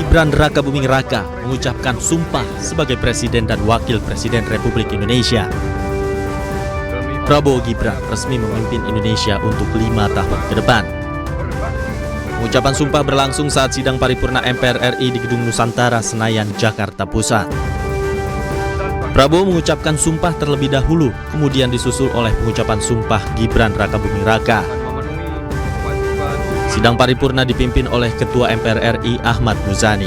[SPEAKER 11] Gibran Rakabuming Raka mengucapkan sumpah sebagai Presiden dan Wakil Presiden Republik Indonesia. Prabowo Gibran resmi memimpin Indonesia untuk 5 tahun ke depan. Pengucapan sumpah berlangsung saat sidang paripurna MPR RI di Gedung Nusantara, Senayan, Jakarta Pusat. Prabowo mengucapkan sumpah terlebih dahulu, kemudian disusul oleh pengucapan sumpah Gibran Rakabuming Raka. Sidang paripurna dipimpin oleh Ketua MPR RI Ahmad Muzani.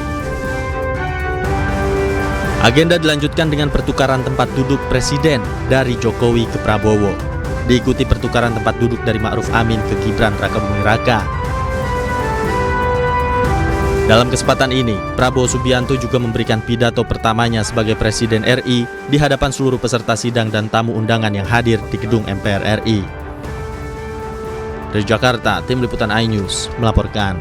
[SPEAKER 11] Agenda dilanjutkan dengan pertukaran tempat duduk Presiden dari Jokowi ke Prabowo. Diikuti pertukaran tempat duduk dari Ma'ruf Amin ke Gibran Rakabuming Raka. Dalam kesempatan ini, Prabowo Subianto juga memberikan pidato pertamanya sebagai Presiden RI di hadapan seluruh peserta sidang dan tamu undangan yang hadir di Gedung MPR RI. Dari Jakarta, tim liputan iNews melaporkan.